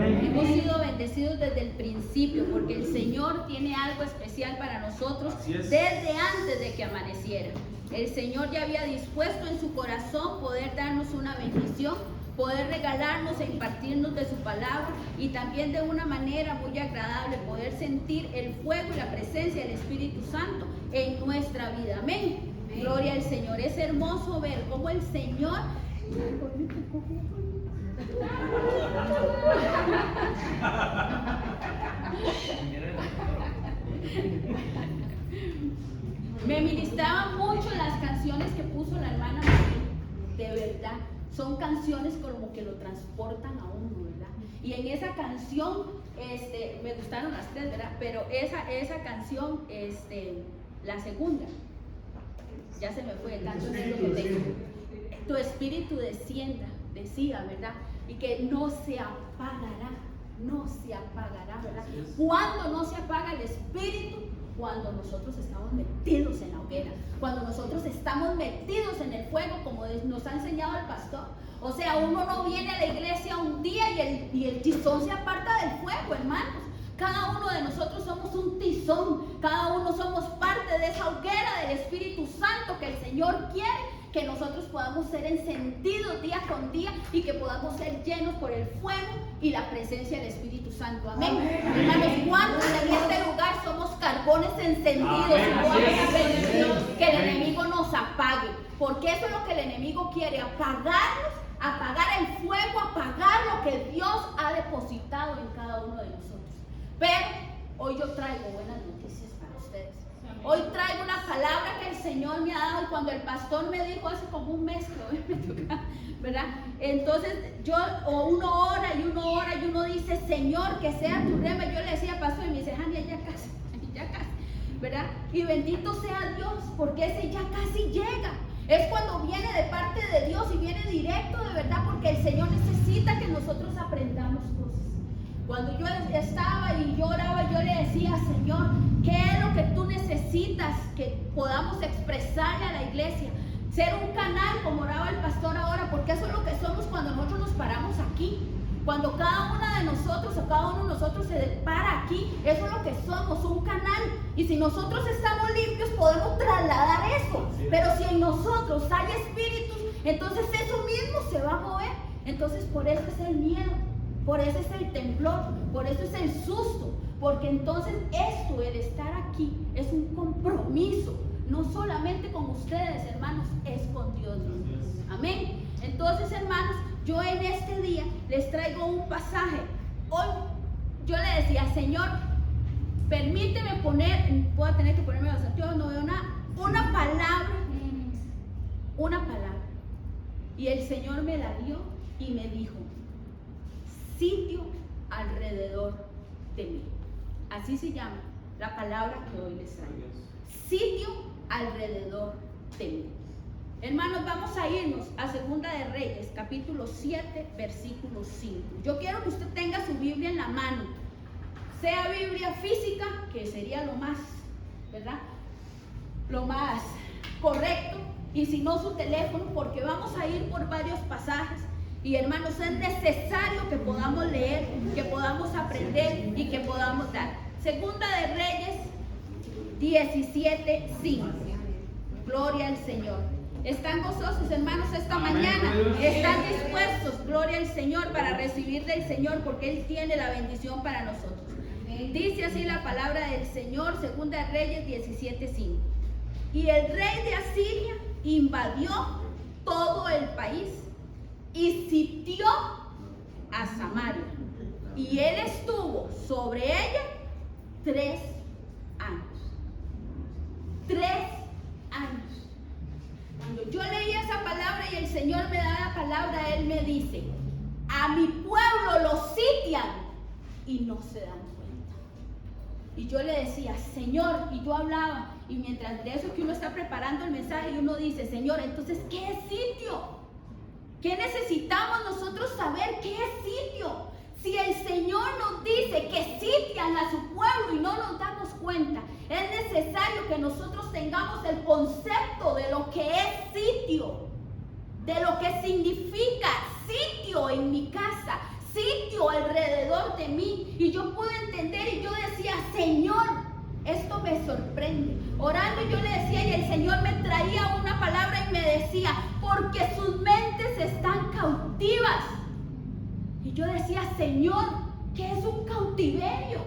Hemos sido bendecidos desde el principio, porque el Señor tiene algo especial para nosotros desde antes de que amaneciera. El Señor ya había dispuesto en su corazón poder darnos una bendición, poder regalarnos e impartirnos de su palabra, y también de una manera muy agradable poder sentir el fuego y la presencia del Espíritu Santo en nuestra vida. Amén. Gloria al Señor. Es hermoso ver cómo el Señor me ministraban mucho las canciones que puso la hermana María, de verdad. Son canciones como que lo transportan a uno, ¿verdad? Y en esa canción, me gustaron las tres, ¿verdad? Pero esa canción, la segunda, ya se me fue, tanto tiempo que tengo. Tu espíritu descienda, decía, ¿verdad? Y que no se apagará, ¿verdad? ¿Cuándo no se apaga el espíritu? Cuando nosotros estamos metidos en la hoguera, cuando nosotros estamos metidos en el fuego, como nos ha enseñado el pastor. O sea, uno no viene a la iglesia un día y el tizón se aparta del fuego, hermanos. Cada uno de nosotros somos un tizón, cada uno somos parte de esa hoguera del Espíritu Santo que el Señor quiere que nosotros podamos ser encendidos día con día y que podamos ser llenos por el fuego y la presencia del Espíritu Santo. Amén. Hermanos, ¿cuántos en este lugar somos carbones encendidos? Y no vamos a permitir que el enemigo nos apague, porque eso es lo que el enemigo quiere, apagarnos, apagar el fuego, apagar lo que Dios ha depositado en cada uno de nosotros. Pero hoy yo traigo buenas noticias para ustedes. Hoy traigo una palabra que el Señor me ha dado, y cuando el pastor me dijo hace como un mes que hoy me toca, ¿verdad? Entonces uno ora y uno dice, Señor, que sea tu rema. Yo le decía, pastor, y me dice, Jania, ya casi, ¿verdad? Y bendito sea Dios, porque ese ya casi llega. Es cuando viene de parte de Dios y viene directo de verdad, porque el Señor necesita que nosotros aprendamos cosas. Cuando yo estaba y yo oraba, yo le decía, Señor, ¿qué es lo que tú necesitas que podamos expresarle a la iglesia? Ser un canal, como oraba el pastor ahora, porque eso es lo que somos cuando nosotros nos paramos aquí. Cuando cada una de nosotros o cada uno de nosotros se para aquí, eso es lo que somos, un canal. Y si nosotros estamos limpios, podemos trasladar eso. Pero si en nosotros hay espíritus, entonces eso mismo se va a mover. Entonces por eso es el miedo, por eso es el temblor, por eso es el susto. Porque entonces esto, el estar aquí, es un compromiso. No solamente con ustedes, hermanos, es con Dios mismo. Amén. Entonces, hermanos, yo en este día les traigo un pasaje. Hoy yo le decía, Señor, permíteme poner, voy a tener que ponerme los anteojos, no veo nada, una palabra. Y el Señor me la dio y me dijo, sitio alrededor de mí. Así se llama la palabra que hoy les traigo. Sitio alrededor de mí. Hermanos, vamos a irnos a Segunda de Reyes, capítulo 7, versículo 5. Yo quiero que usted tenga su Biblia en la mano, sea Biblia física, que sería lo más, ¿verdad? Lo más correcto, y si no, su teléfono, porque vamos a ir por varios pasajes. Y hermanos, es necesario que podamos leer, que podamos aprender y que podamos dar. Segunda de Reyes 17:5. Gloria al Señor. ¿Están gozosos, hermanos, esta mañana? ¿Están dispuestos, gloria al Señor, para recibir del Señor? Porque Él tiene la bendición para nosotros. Dice así la palabra del Señor, Segunda de Reyes 17:5. Y el rey de Asiria invadió todo el país y sitió a Samaria. Y él estuvo sobre ella 3 años. 3 años. Cuando yo leía esa palabra y el Señor me da la palabra, Él me dice, a mi pueblo lo sitian y no se dan cuenta. Y yo le decía, Señor, y yo hablaba, y mientras de eso que uno está preparando el mensaje, y uno dice, Señor, entonces, ¿qué es sitio? ¿Qué necesitamos nosotros saber? ¿Qué es sitio? Si el Señor nos dice que sitian a su pueblo y no nos damos cuenta, es necesario que nosotros tengamos el concepto de lo que es sitio, de lo que significa sitio en mi casa, sitio alrededor de mí. Y yo pude entender y yo decía, Señor, esto me sorprende. Orando yo le decía y el Señor me traía una palabra y me decía, porque sus mentes están cautivas. Y yo decía, Señor, ¿qué es un cautiverio?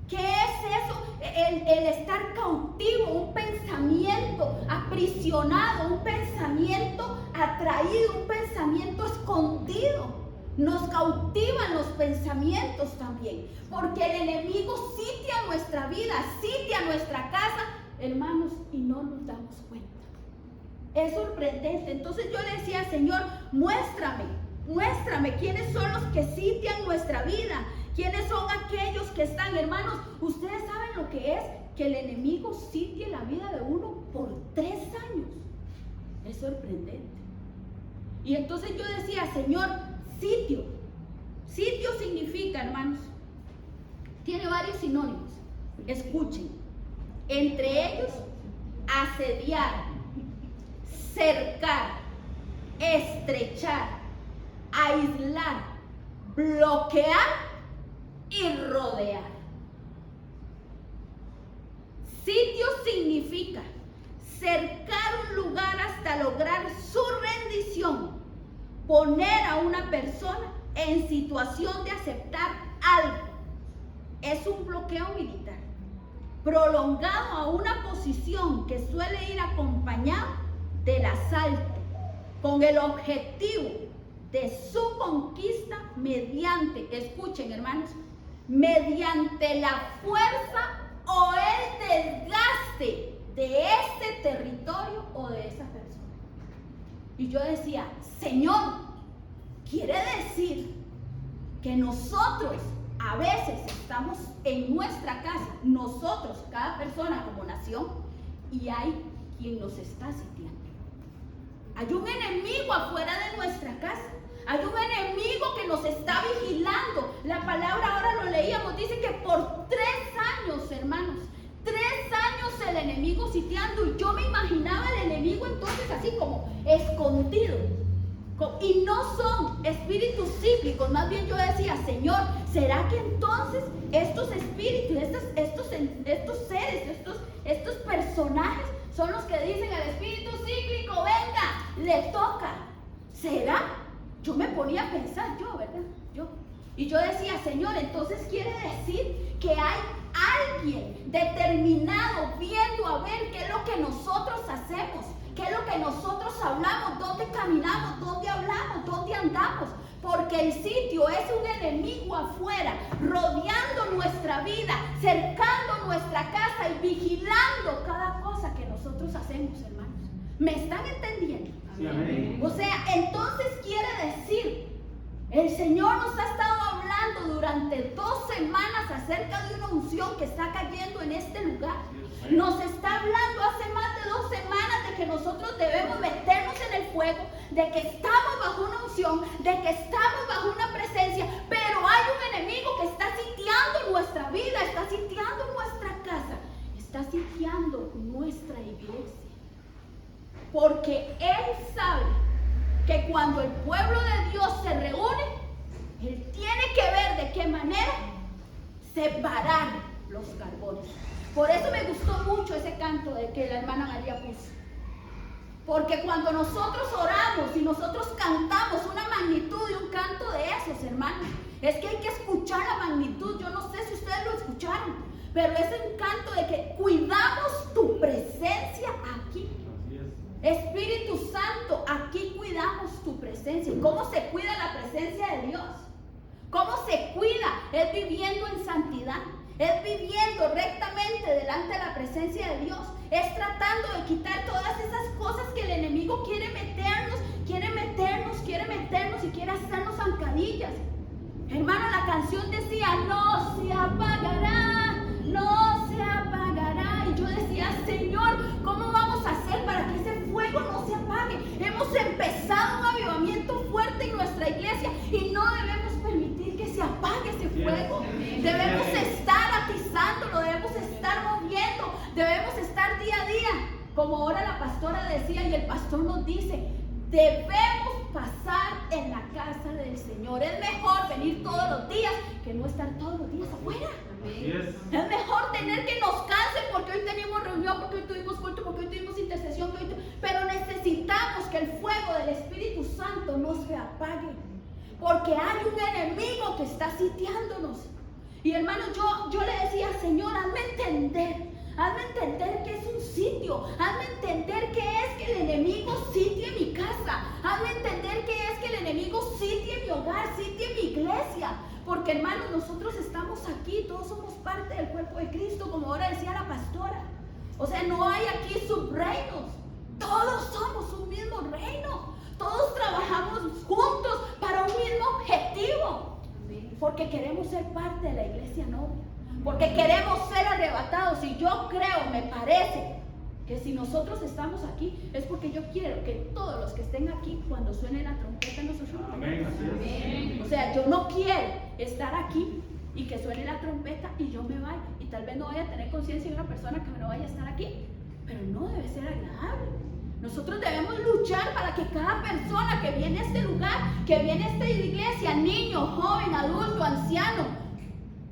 ¿Qué es eso? El estar cautivo, un pensamiento aprisionado, un pensamiento atraído, un pensamiento escondido. Nos cautivan los pensamientos también, porque el enemigo sitia nuestra vida, sitia nuestra casa, hermanos, y no nos damos cuenta. Es sorprendente. Entonces yo le decía, Señor, muéstrame quiénes son los que sitian nuestra vida, quiénes son aquellos que están, hermanos. Ustedes saben lo que es que el enemigo sitie la vida de uno por 3 años. Es sorprendente. Y entonces yo decía, Señor, sitio. Sitio significa, hermanos, tiene varios sinónimos. Escuchen. Entre ellos, asediar, cercar, estrechar, aislar, bloquear y rodear. Sitio significa cercar un lugar hasta lograr su rendición, poner a una persona en situación de aceptar algo. Es un bloqueo militar prolongado a una posición que suele ir acompañado del asalto, con el objetivo de su conquista mediante, escuchen hermanos, mediante la fuerza o el desgaste de este territorio o de esa persona. Y yo decía, Señor, quiere decir que nosotros a veces estamos en nuestra casa, nosotros, cada persona como nación, y hay quien nos está sitiando. Hay un enemigo afuera de nuestra casa. Hay un enemigo que nos está vigilando. La palabra ahora lo leíamos, dice que por 3 años, hermanos, 3 años el enemigo sitiando. Y yo me imaginaba el enemigo entonces así como escondido. Y no son espíritus cíclicos, más bien yo decía, Señor, ¿será que entonces estos espíritus, estos seres, estos personajes son los que dicen al espíritu cíclico, venga, le toca? ¿Será? Yo me ponía a pensar, ¿verdad? Y yo decía, Señor, entonces quiere decir que hay alguien determinado viendo a ver qué es lo que nosotros hacemos, qué es lo que nosotros hablamos, dónde caminamos, dónde hablamos, dónde andamos. Porque el sitio es un enemigo afuera, rodeando nuestra vida, cercando nuestra casa y vigilando cada cosa que nosotros hacemos, hermanos. ¿Me están entendiendo? Sí, amén. O sea, entonces quiere decir, el Señor nos ha estado hablando durante 2 semanas acerca de una unción que está cayendo en este lugar. Nos está hablando hace más de 2 semanas de que nosotros debemos meternos en el fuego, de que estamos bajo una unción, de que estamos bajo una presencia, pero hay un enemigo que está sitiando nuestra vida, está sitiando nuestra casa, está sitiando nuestra iglesia. Porque Él sabe que cuando el pueblo de Dios se reúne, Él tiene que ver de qué manera separar los carbones. Por eso me gustó mucho ese canto de que la hermana María puso. Porque cuando nosotros oramos y nosotros cantamos una magnitud y un canto de esos, hermanos, es que hay que escuchar la magnitud. Yo no sé si ustedes lo escucharon, pero es un canto de que cuidamos tu presencia aquí. Espíritu Santo, aquí cuidamos tu presencia. ¿Cómo se cuida la presencia de Dios? ¿Cómo se cuida? Es viviendo en santidad, es viviendo rectamente delante de la presencia de Dios, es tratando de quitar todas esas cosas que el enemigo quiere meternos y quiere hacernos zancadillas. Hermano, la canción decía, no se apagará, no se apagará. Y yo decía, Señor, ¿cómo vamos a hacer para que ese fuego no se apague? Hemos empezado un avivamiento fuerte en nuestra iglesia y no debemos permitir que se apague ese fuego. Debemos estar atizándolo, debemos estar moviendo, debemos estar día a día. Como ahora la pastora decía y el pastor nos dice, debemos pasar en la casa del Señor. Es mejor venir todos los días que no estar todos los días afuera. Es mejor tener que nos cansen porque hoy tenemos reunión, porque hoy tuvimos culto, porque hoy tuvimos intercesión, pero necesitamos que el fuego del Espíritu Santo no se apague, porque hay un enemigo que está sitiándonos. Y hermanos, yo le decía, Señor, hazme entender que es un sitio, hazme entender que es que el enemigo sitie mi casa, hazme entender que es que el enemigo sitie mi hogar, sitie mi iglesia, porque hermanos, nosotros estamos aquí, todos somos parte del cuerpo de Cristo, como ahora decía la pastora. O sea, no hay aquí subreinos, todos somos un mismo reino, todos trabajamos juntos para un mismo objetivo, porque queremos ser parte de la iglesia novia, porque queremos ser arrebatados. Y yo creo, me parece, que si nosotros estamos aquí es porque yo quiero que todos los que estén aquí, cuando suene la trompeta, nosotros amén. O sea, yo no quiero estar aquí y que suene la trompeta y yo me vaya, y tal vez no vaya a tener conciencia de una persona que no vaya a estar aquí, pero no debe ser agradable. Nosotros debemos luchar para que cada persona que viene a este lugar, que viene a esta iglesia, niño, joven, adulto, anciano,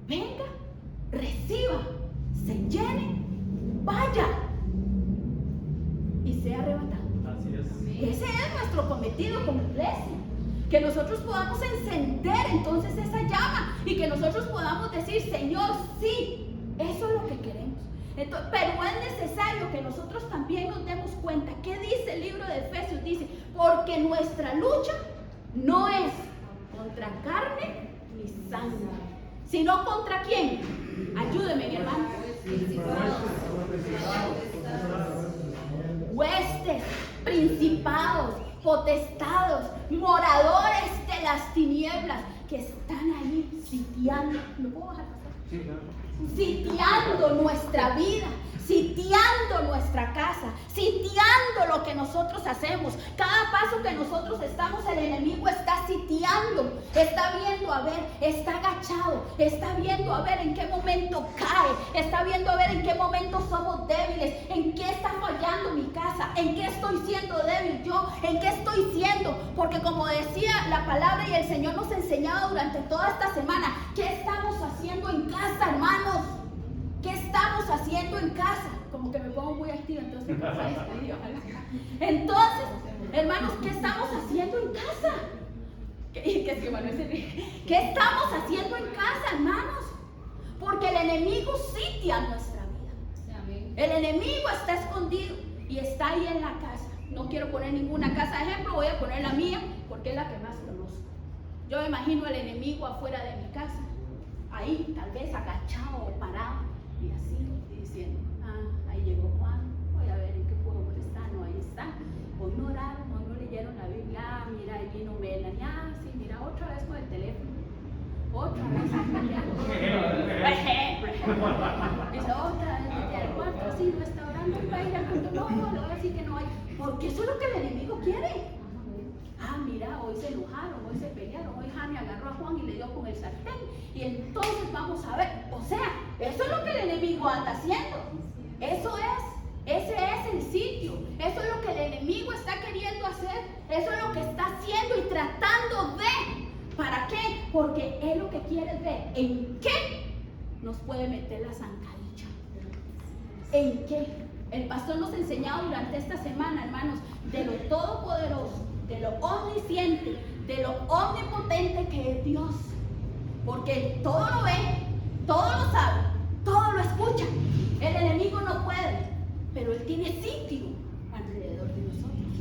venga, reciba, se llene, vaya y sea arrebatado. Así es. Ese es nuestro cometido como iglesia, que nosotros podamos encender entonces esa llama y que nosotros podamos decir, Señor, sí, eso es lo que queremos. Entonces, pero es necesario que nosotros también nos demos cuenta. ¿Qué dice el libro de Efesios? Dice, porque nuestra lucha no es contra carne ni sangre, sino contra ¿quién? Ayúdeme, mi hermano. Huestes, principados, potestados, moradores de las tinieblas que están ahí sitiando. ¿Lo puedo bajar, pastor? Sí, claro. Sitiando nuestra vida, sitiando nuestra casa, sitiando lo que nosotros hacemos. Cada paso que nosotros estamos, el enemigo está sitiando, está viendo a ver, está agachado, está viendo a ver en qué momento cae, está viendo a ver en qué momento somos débiles, en qué está fallando mi casa, en qué estoy siendo débil yo, en qué estoy siendo, porque como decía la palabra y el Señor nos enseñaba durante toda esta semana, ¿qué estamos haciendo en casa, hermanos? ¿Qué estamos haciendo en casa? Como que me pongo muy activa, entonces entonces, hermanos, ¿qué estamos haciendo en casa? ¿Qué estamos haciendo en casa, hermanos? Porque el enemigo sitia nuestra vida. El enemigo está escondido y está ahí en la casa. No quiero poner ninguna casa de ejemplo, voy a poner la mía porque es la que más conozco. Yo me imagino al enemigo afuera de mi casa, ahí tal vez agachado o parado y así diciendo, ahí llegó Juan, voy a ver en qué puedo molestar. No, ahí está, hoy no oraron, hoy no leyeron la Biblia, mira, ahí vino Melanie, sí, mira, otra vez con el teléfono, otra vez dice, otra vez desde el cuarto, así no está orando, va a ir al culto, no, le voy a decir que no hay, porque eso es lo que el enemigo quiere. Mira, hoy se enojaron, hoy se pelearon, hoy Jani agarró a Juan y le dio con el sartén, y entonces vamos a ver, o sea, eso es lo que el enemigo anda haciendo, ese es el sitio, eso es lo que el enemigo está queriendo hacer, eso es lo que está haciendo y tratando de, ¿para qué? Porque él lo que quiere es ver en qué nos puede meter la zancadilla, en qué. El pastor nos ha enseñado durante esta semana, hermanos, de lo todopoderoso, de lo omnisciente, de lo omnipotente que es Dios, porque Él todo lo ve, todo lo sabe, todo lo escucha. El enemigo no puede, pero Él tiene sitio alrededor de nosotros.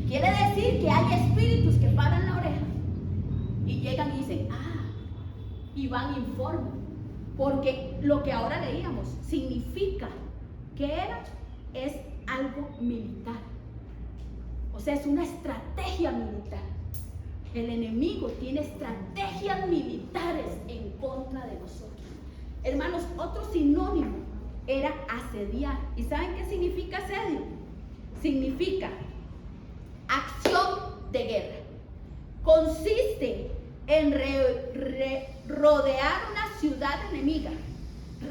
Quiere decir que hay espíritus que paran la oreja y llegan y dicen, y van e informan, porque lo que ahora leíamos significa que es algo militar. O sea, es una estrategia militar. El enemigo tiene estrategias militares en contra de nosotros. Hermanos, otro sinónimo era asediar. ¿Y saben qué significa asedio? Significa acción de guerra. Consiste en rodear una ciudad enemiga,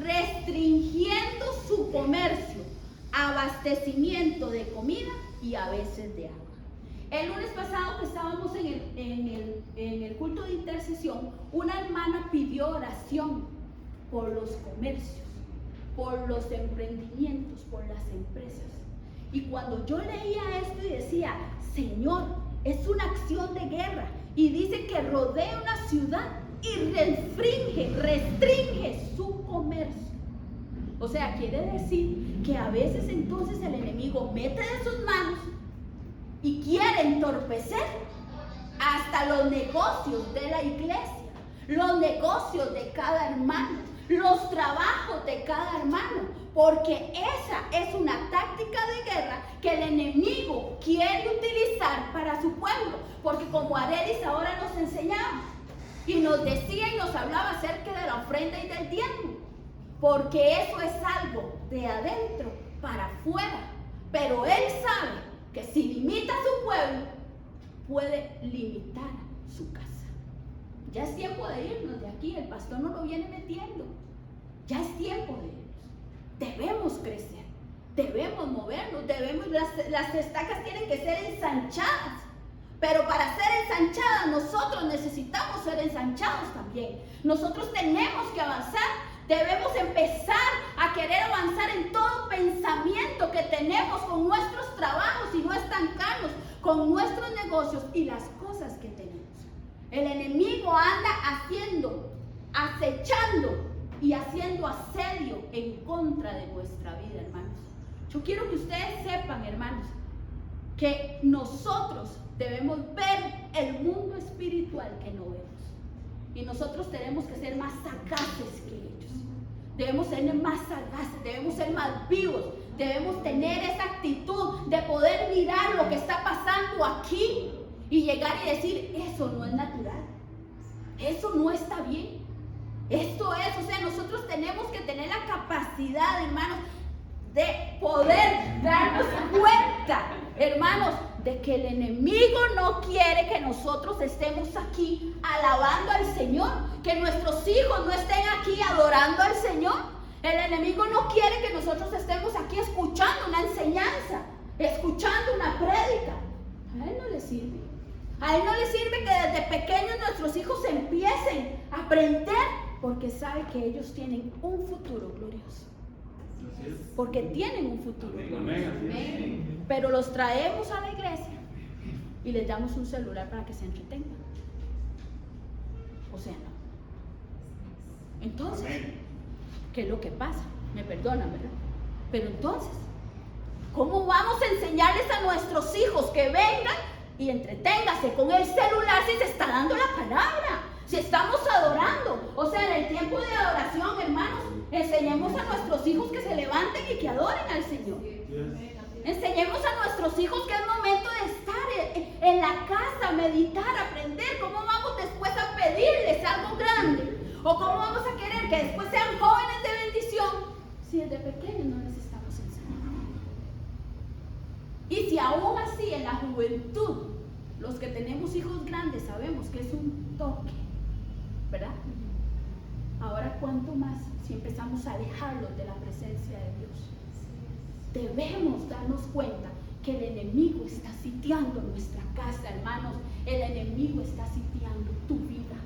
restringiendo su comercio, abastecimiento de comida y a veces de agua. El lunes pasado que estábamos en el culto de intercesión, una hermana pidió oración por los comercios, por los emprendimientos, por las empresas. Y cuando yo leía esto y decía, Señor, es una acción de guerra, y dice que rodea una ciudad y restringe su comercio. O sea, quiere decir que a veces entonces el enemigo mete de sus manos y quiere entorpecer hasta los negocios de la iglesia, los negocios de cada hermano, los trabajos de cada hermano, porque esa es una táctica de guerra que el enemigo quiere utilizar para su pueblo. Porque como Arelis ahora nos enseñaba y nos decía y nos hablaba acerca de la ofrenda y del diezmo, porque eso es algo de adentro para afuera, pero él sabe que si limita a su pueblo, puede limitar su casa. Ya es tiempo de irnos de aquí, el pastor nos lo viene metiendo. Ya es tiempo de irnos. Debemos crecer, debemos movernos, las estacas tienen que ser ensanchadas. Pero para ser ensanchadas, nosotros necesitamos ser ensanchados también. Nosotros tenemos que avanzar. Debemos empezar a querer avanzar en todo pensamiento que tenemos con nuestros trabajos y no estancarnos con nuestros negocios y las cosas que tenemos. El enemigo anda acechando y haciendo asedio en contra de nuestra vida, hermanos. Yo quiero que ustedes sepan, hermanos, que nosotros debemos ver el mundo espiritual que no vemos. Y nosotros tenemos que ser más sagaces que ellos. Debemos ser más sagaces, debemos ser más vivos. Debemos tener esa actitud de poder mirar lo que está pasando aquí y llegar y decir, eso no es natural. Eso no está bien. Esto es, o sea, nosotros tenemos que tener la capacidad, hermanos, de poder darnos cuenta, hermanos, de que el enemigo no quiere que nosotros estemos aquí alabando al Señor, que nuestros hijos no estén aquí adorando al Señor. El enemigo no quiere que nosotros estemos aquí escuchando una enseñanza, escuchando una prédica. A él no le sirve. A él no le sirve que desde pequeños nuestros hijos empiecen a aprender, porque sabe que ellos tienen un futuro glorioso. Porque tienen un futuro glorioso. Pero los traemos a la iglesia y les damos un celular para que se entretengan. O sea, no. Entonces, ¿qué es lo que pasa? Me perdonan, ¿verdad? Pero entonces, ¿cómo vamos a enseñarles a nuestros hijos que vengan y entreténgase con el celular si se está dando la palabra? Si estamos adorando, o sea, en el tiempo de adoración, hermanos, enseñemos a nuestros hijos que se levanten y que adoren al Señor. Enseñemos a nuestros hijos que es momento de estar en la casa, meditar, aprender. ¿Cómo vamos después a pedirles algo grande? ¿O cómo vamos a querer que después sean jóvenes de bendición si desde pequeños no les estamos enseñando? Y si aún así en la juventud, los que tenemos hijos grandes sabemos que es un toque, ¿verdad? Ahora, ¿cuánto más si empezamos a alejarlos de la presencia de Dios? Debemos darnos cuenta que el enemigo está sitiando nuestra casa, hermanos. El enemigo está sitiando tu vida.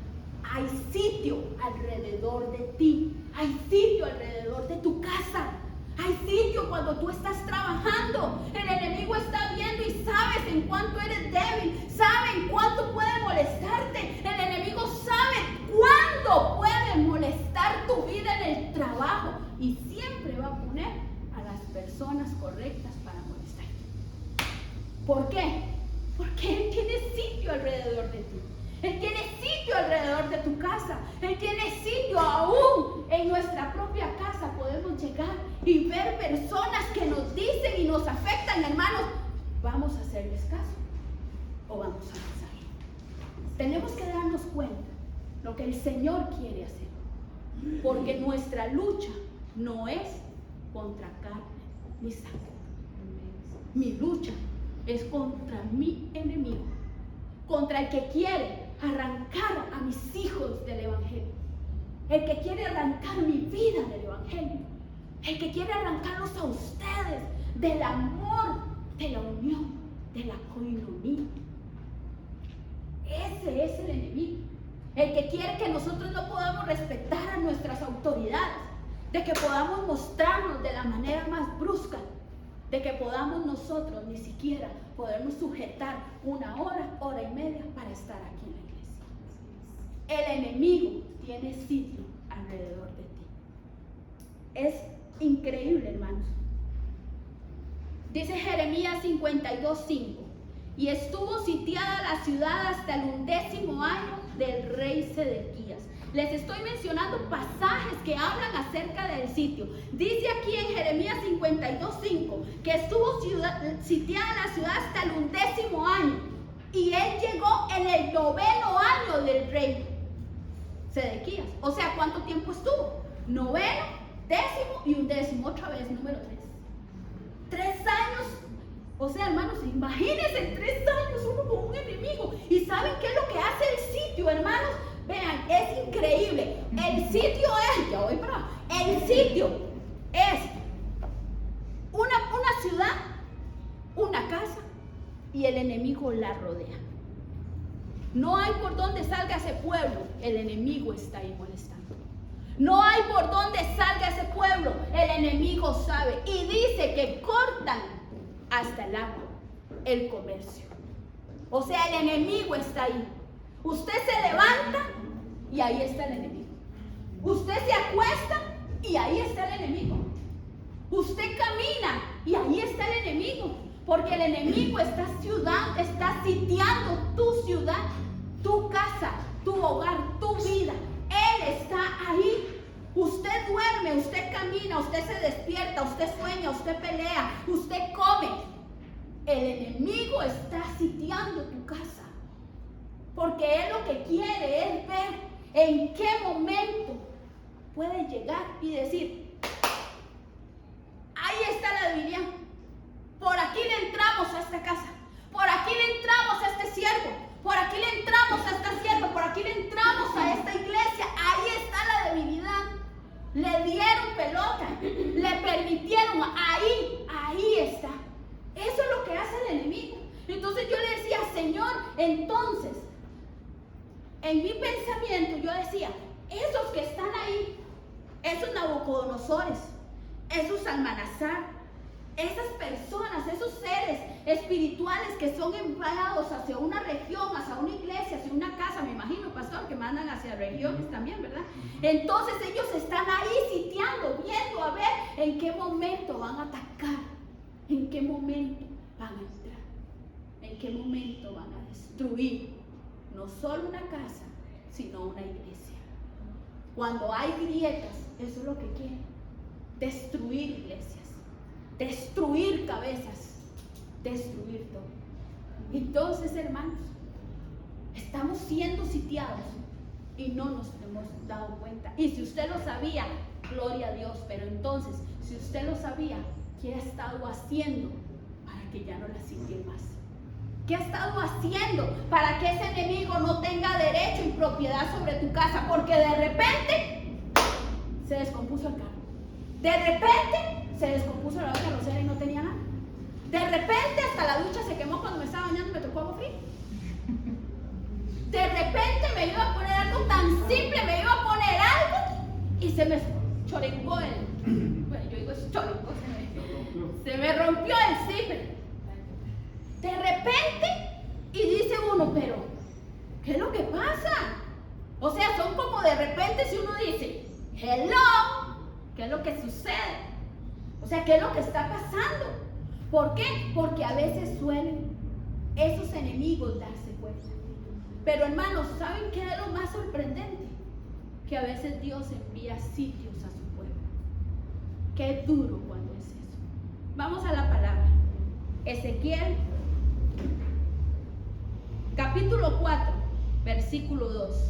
Hay sitio alrededor de ti. Hay sitio alrededor de tu casa. Hay sitio cuando tú estás trabajando. El enemigo está viendo y sabes en cuánto eres débil. Sabe en cuánto puede molestarte. El enemigo sabe cuándo puede molestar tu vida en el trabajo. Y siempre va a poner a las personas correctas para molestarte. ¿Por qué? Porque Él tiene sitio alrededor de ti. Él tiene sitio alrededor de tu casa. Él tiene sitio aún en nuestra propia casa. Podemos llegar y ver personas que nos dicen y nos afectan, hermanos. ¿Vamos a hacerles caso o vamos a avanzar? Tenemos que darnos cuenta lo que el Señor quiere hacer. Porque nuestra lucha no es contra carne ni sangre. Mi lucha es contra mi enemigo, contra el que quiere arrancar a mis hijos del Evangelio, el que quiere arrancar mi vida del Evangelio, el que quiere arrancarlos a ustedes del amor, de la unión. de la coinonía. Ese es el enemigo, el que quiere que nosotros no podamos respetar a nuestras autoridades, de que podamos mostrarnos de la manera más brusca, de que podamos nosotros ni siquiera podernos sujetar una hora, hora y media para estar aquí en la iglesia. El enemigo tiene sitio alrededor de ti. Es increíble, hermanos. Dice Jeremías 52:5, y estuvo sitiada la ciudad hasta el 11º año del rey Sedequías. Les estoy mencionando pasajes que hablan acerca del sitio. Dice aquí en Jeremías 52:5 que estuvo sitiada la ciudad hasta el 11º año, y él llegó en el 9º año del rey Sedequías. O sea, ¿cuánto tiempo estuvo? 9º, 10º y 11º, otra vez, número 3. 3 años. O sea, hermanos, imagínense 3 años uno con un enemigo. ¿Y saben qué es lo que hace el sitio, hermanos? Vean, es increíble. El sitio es, ya voy para, el sitio es una ciudad, una casa, y el enemigo la rodea. No hay por dónde salga ese pueblo, el enemigo está ahí molestando. No hay por dónde salga ese pueblo, el enemigo sabe. Y dice que cortan hasta el agua, el comercio. O sea, el enemigo está ahí. Usted se levanta y ahí está el enemigo. Usted se acuesta y ahí está el enemigo. Usted camina y ahí está el enemigo. Porque el enemigo está sitiando tu ciudad, tu casa, tu hogar, tu vida. Él está ahí. Usted duerme, usted camina, usted se despierta, usted sueña, usted pelea, usted come. El enemigo está sitiando tu casa. Porque él lo que quiere es ver en qué momento puede llegar y decir: ahí está la debilidad. Por aquí le entramos a esta casa. Por aquí le entramos a este siervo. Por aquí le entramos a esta sierva. Por aquí le entramos a esta iglesia. Ahí está la debilidad. Le dieron pelota. Le permitieron. Ahí está. Eso es lo que hace el enemigo. Entonces yo le decía: Señor, entonces, en mi pensamiento yo decía, esos que están ahí, esos Nabucodonosores, esos Almanazar, esas personas, esos seres espirituales que son enviados hacia una región, hacia una iglesia, hacia una casa, me imagino, pastor, que mandan hacia regiones también, ¿verdad? Entonces ellos están ahí sitiando, viendo a ver en qué momento van a atacar, en qué momento van a entrar, en qué momento van a destruir no solo una casa, sino una iglesia. Cuando hay grietas, eso es lo que quieren: destruir iglesias, destruir cabezas, destruir todo. Entonces, hermanos, estamos siendo sitiados y no nos hemos dado cuenta. Y si usted lo sabía, gloria a Dios. Pero entonces, si usted lo sabía, ¿qué ha estado haciendo para que ya no la sitien más? ¿Qué ha estado haciendo para que ese enemigo no tenga derecho y propiedad sobre tu casa? Porque de repente se descompuso el carro. De repente se descompuso la carrocera y no tenía nada. De repente hasta la ducha se quemó cuando me estaba bañando y me tocó agua fría. De repente me iba a poner algo tan simple, me iba a poner algo y se me chorengó bueno, yo digo chorengó, se me rompió el cifre. De repente, y dice uno, pero ¿qué es lo que pasa? O sea, son como de repente si uno dice, hello, ¿qué es lo que sucede? O sea, ¿qué es lo que está pasando? ¿Por qué? Porque a veces suelen esos enemigos darse cuenta. Pero hermanos, ¿saben qué es lo más sorprendente? Que a veces Dios envía sitios a su pueblo. Qué duro cuando es eso. Vamos a la palabra. Ezequiel capítulo 4, versículo 2.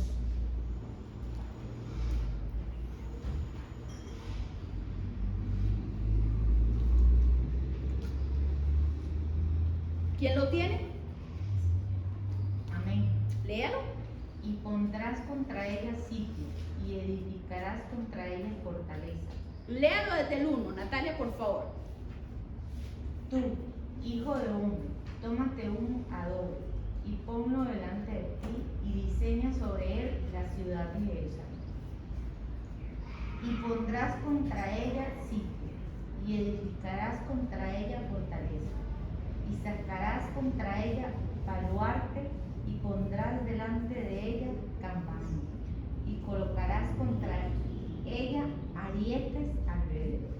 ¿Quién lo tiene? Amén. Léalo. Y pondrás contra ella sitio, y edificarás contra ella fortaleza. Léalo desde el 1, Natalia, por favor. Tú, hijo de hombre, tómate un adobe y ponlo delante de ti y diseña sobre él la ciudad de Jerusalén. Y pondrás contra ella sitio y edificarás contra ella fortaleza y sacarás contra ella baluarte y pondrás delante de ella campamento y colocarás contra ella arietes alrededor.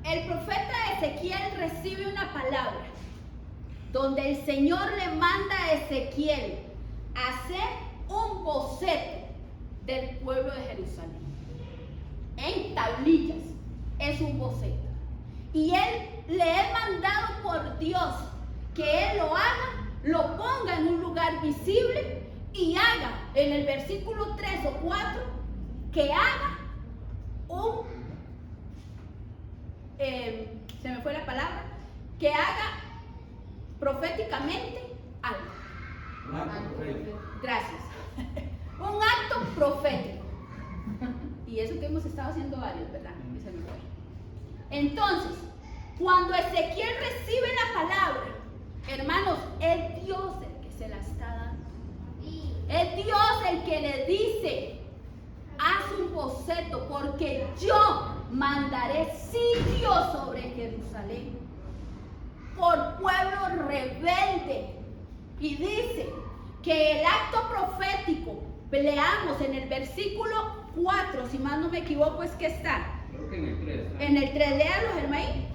El profeta Ezequiel recibe una palabra donde el Señor le manda a Ezequiel hacer un boceto del pueblo de Jerusalén en tablillas. Es un boceto y él le es mandado por Dios que él lo haga, lo ponga en un lugar visible y haga en el versículo 3 o 4 que haga se me fue la palabra, que haga proféticamente algo. Gracias. Un acto profético. Y eso que hemos estado haciendo varios, ¿verdad? Y se me fue. Entonces, cuando Ezequiel rcibe la palabra, hermanos, es Dios el que se la está dando. Es Dios el que le dice, haz un boceto porque yo mandaré sitio sobre Jerusalén por pueblo rebelde. Y dice que el acto profético, leamos en el versículo 4, si más no me equivoco, es que está. Creo que en el 3. En el 3, léalo, Germain.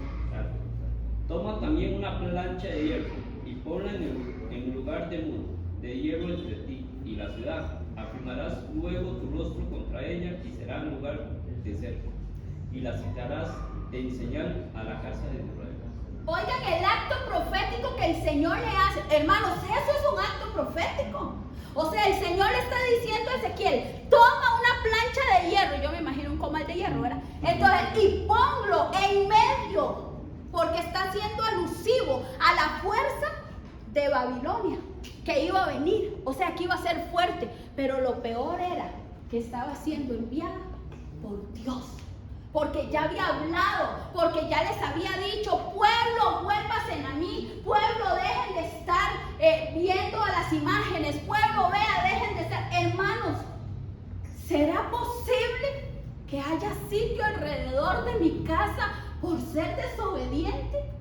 Toma también una plancha de hierro y ponla en lugar de muro, de hierro entre ti y la ciudad. Afirmarás luego tu rostro contra ella y será en lugar de cerco. Y la citarás de señal a la casa de Israel. Oigan el acto profético que el Señor le hace. Hermanos, eso es un acto profético. O sea, el Señor le está diciendo a Ezequiel, toma una plancha de hierro, yo me imagino un comal de hierro, ¿verdad? Entonces, y ponlo en medio, porque está siendo alusivo a la fuerza de Babilonia, que iba a venir, o sea, que iba a ser fuerte, pero lo peor era que estaba siendo enviada por Dios. Porque ya había hablado, porque ya les había dicho, pueblo, vuélvasen a mí, pueblo, dejen de estar viendo a las imágenes, pueblo, vea, dejen de estar, hermanos, ¿será posible que haya sitio alrededor de mi casa por ser desobediente?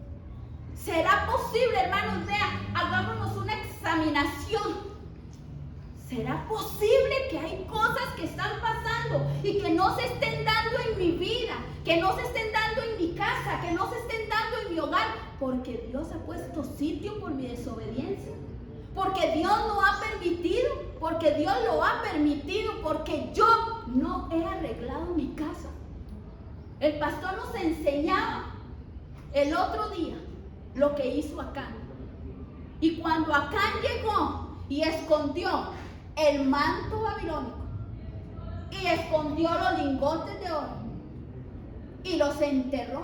¿Será posible, hermanos? Vean, hagámonos una examinación. ¿Será posible que hay cosas que están pasando y que no se estén dando en mi vida, que no se estén dando en mi casa, que no se estén dando en mi hogar? Porque Dios ha puesto sitio por mi desobediencia, porque Dios lo ha permitido, porque Dios lo ha permitido, porque yo no he arreglado mi casa. El pastor nos enseñaba el otro día lo que hizo Acán. Y cuando Acán llegó y escondió el manto babilónico y escondió los lingotes de oro y los enterró,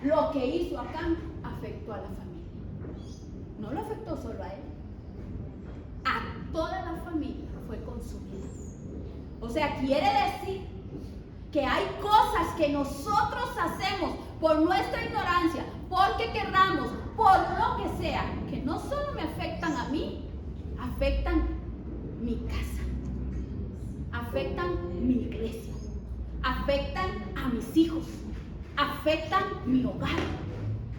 lo que hizo Acán afectó a la familia. No lo afectó solo a él, a toda la familia fue consumida. O sea, quiere decir que hay cosas que nosotros hacemos por nuestra ignorancia, porque querramos, por lo que sea, que no solo me afectan a mí, afectan mi casa, afectan mi iglesia, afectan a mis hijos, afectan mi hogar.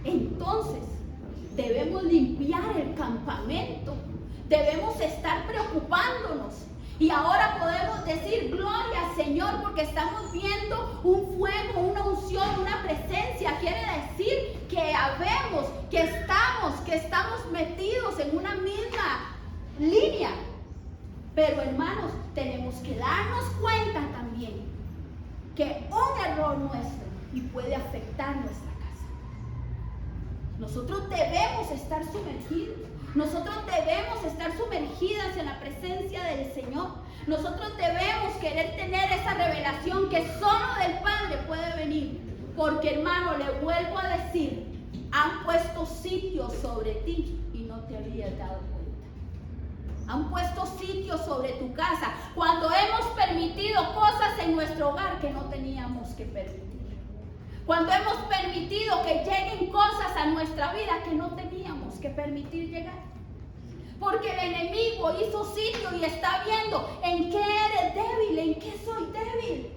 Entonces, debemos limpiar el campamento, debemos estar preocupándonos. Y ahora podemos decir gloria al Señor porque estamos viendo un fuego, una unción, una presencia. Quiere decir que habemos, que estamos metidos en una misma línea. Pero hermanos, tenemos que darnos cuenta también que un error nuestro y puede afectar nuestra casa. Nosotros debemos estar sumergidos. Nosotros debemos estar sumergidas en la presencia del Señor. Nosotros debemos querer tener esa revelación que solo del Padre puede venir. Porque, hermano, le vuelvo a decir, han puesto sitio sobre ti y no te habías dado cuenta. Han puesto sitio sobre tu casa cuando hemos permitido cosas en nuestro hogar que no teníamos que permitir. Cuando hemos permitido que lleguen cosas a nuestra vida que no teníamos que permitir llegar. Porque el enemigo hizo sitio y está viendo en qué eres débil, en qué soy débil.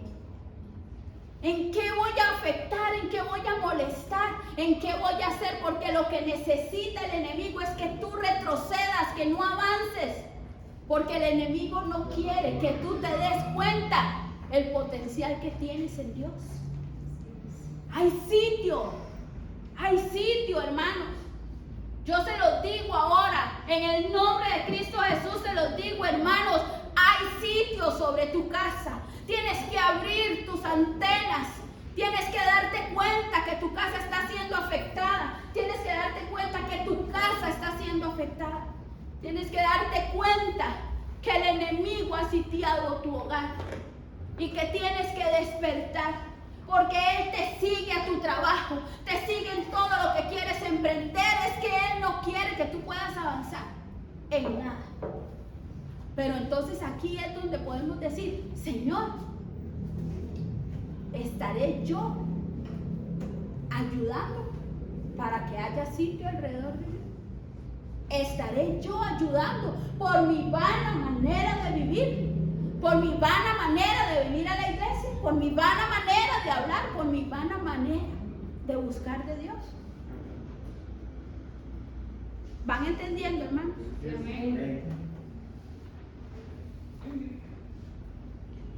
¿En qué voy a afectar? ¿En qué voy a molestar? ¿En qué voy a hacer? Porque lo que necesita el enemigo es que tú retrocedas, que no avances. Porque el enemigo no quiere que tú te des cuenta el potencial que tienes en Dios. Hay sitio, hermanos. Yo se los digo ahora, en el nombre de Cristo Jesús se los digo, hermanos, hay sitio sobre tu casa. Tienes que abrir tus antenas. Tienes que darte cuenta que tu casa está siendo afectada. Tienes que darte cuenta que tu casa está siendo afectada. Tienes que darte cuenta que el enemigo ha sitiado tu hogar y que tienes que despertar, porque él te sigue a tu trabajo, te sigue en todo lo que quieres emprender. Es que él no quiere que tú puedas avanzar en nada. Pero entonces aquí es donde podemos decir, Señor, ¿estaré yo ayudando para que haya sitio alrededor de mí? ¿Estaré yo ayudando por mi vana manera de vivir? ¿Por mi vana manera de venir a la iglesia? ¿Por mi vana manera de hablar? ¿Por mi vana manera de buscar de Dios? ¿Van entendiendo, hermanos? Amén.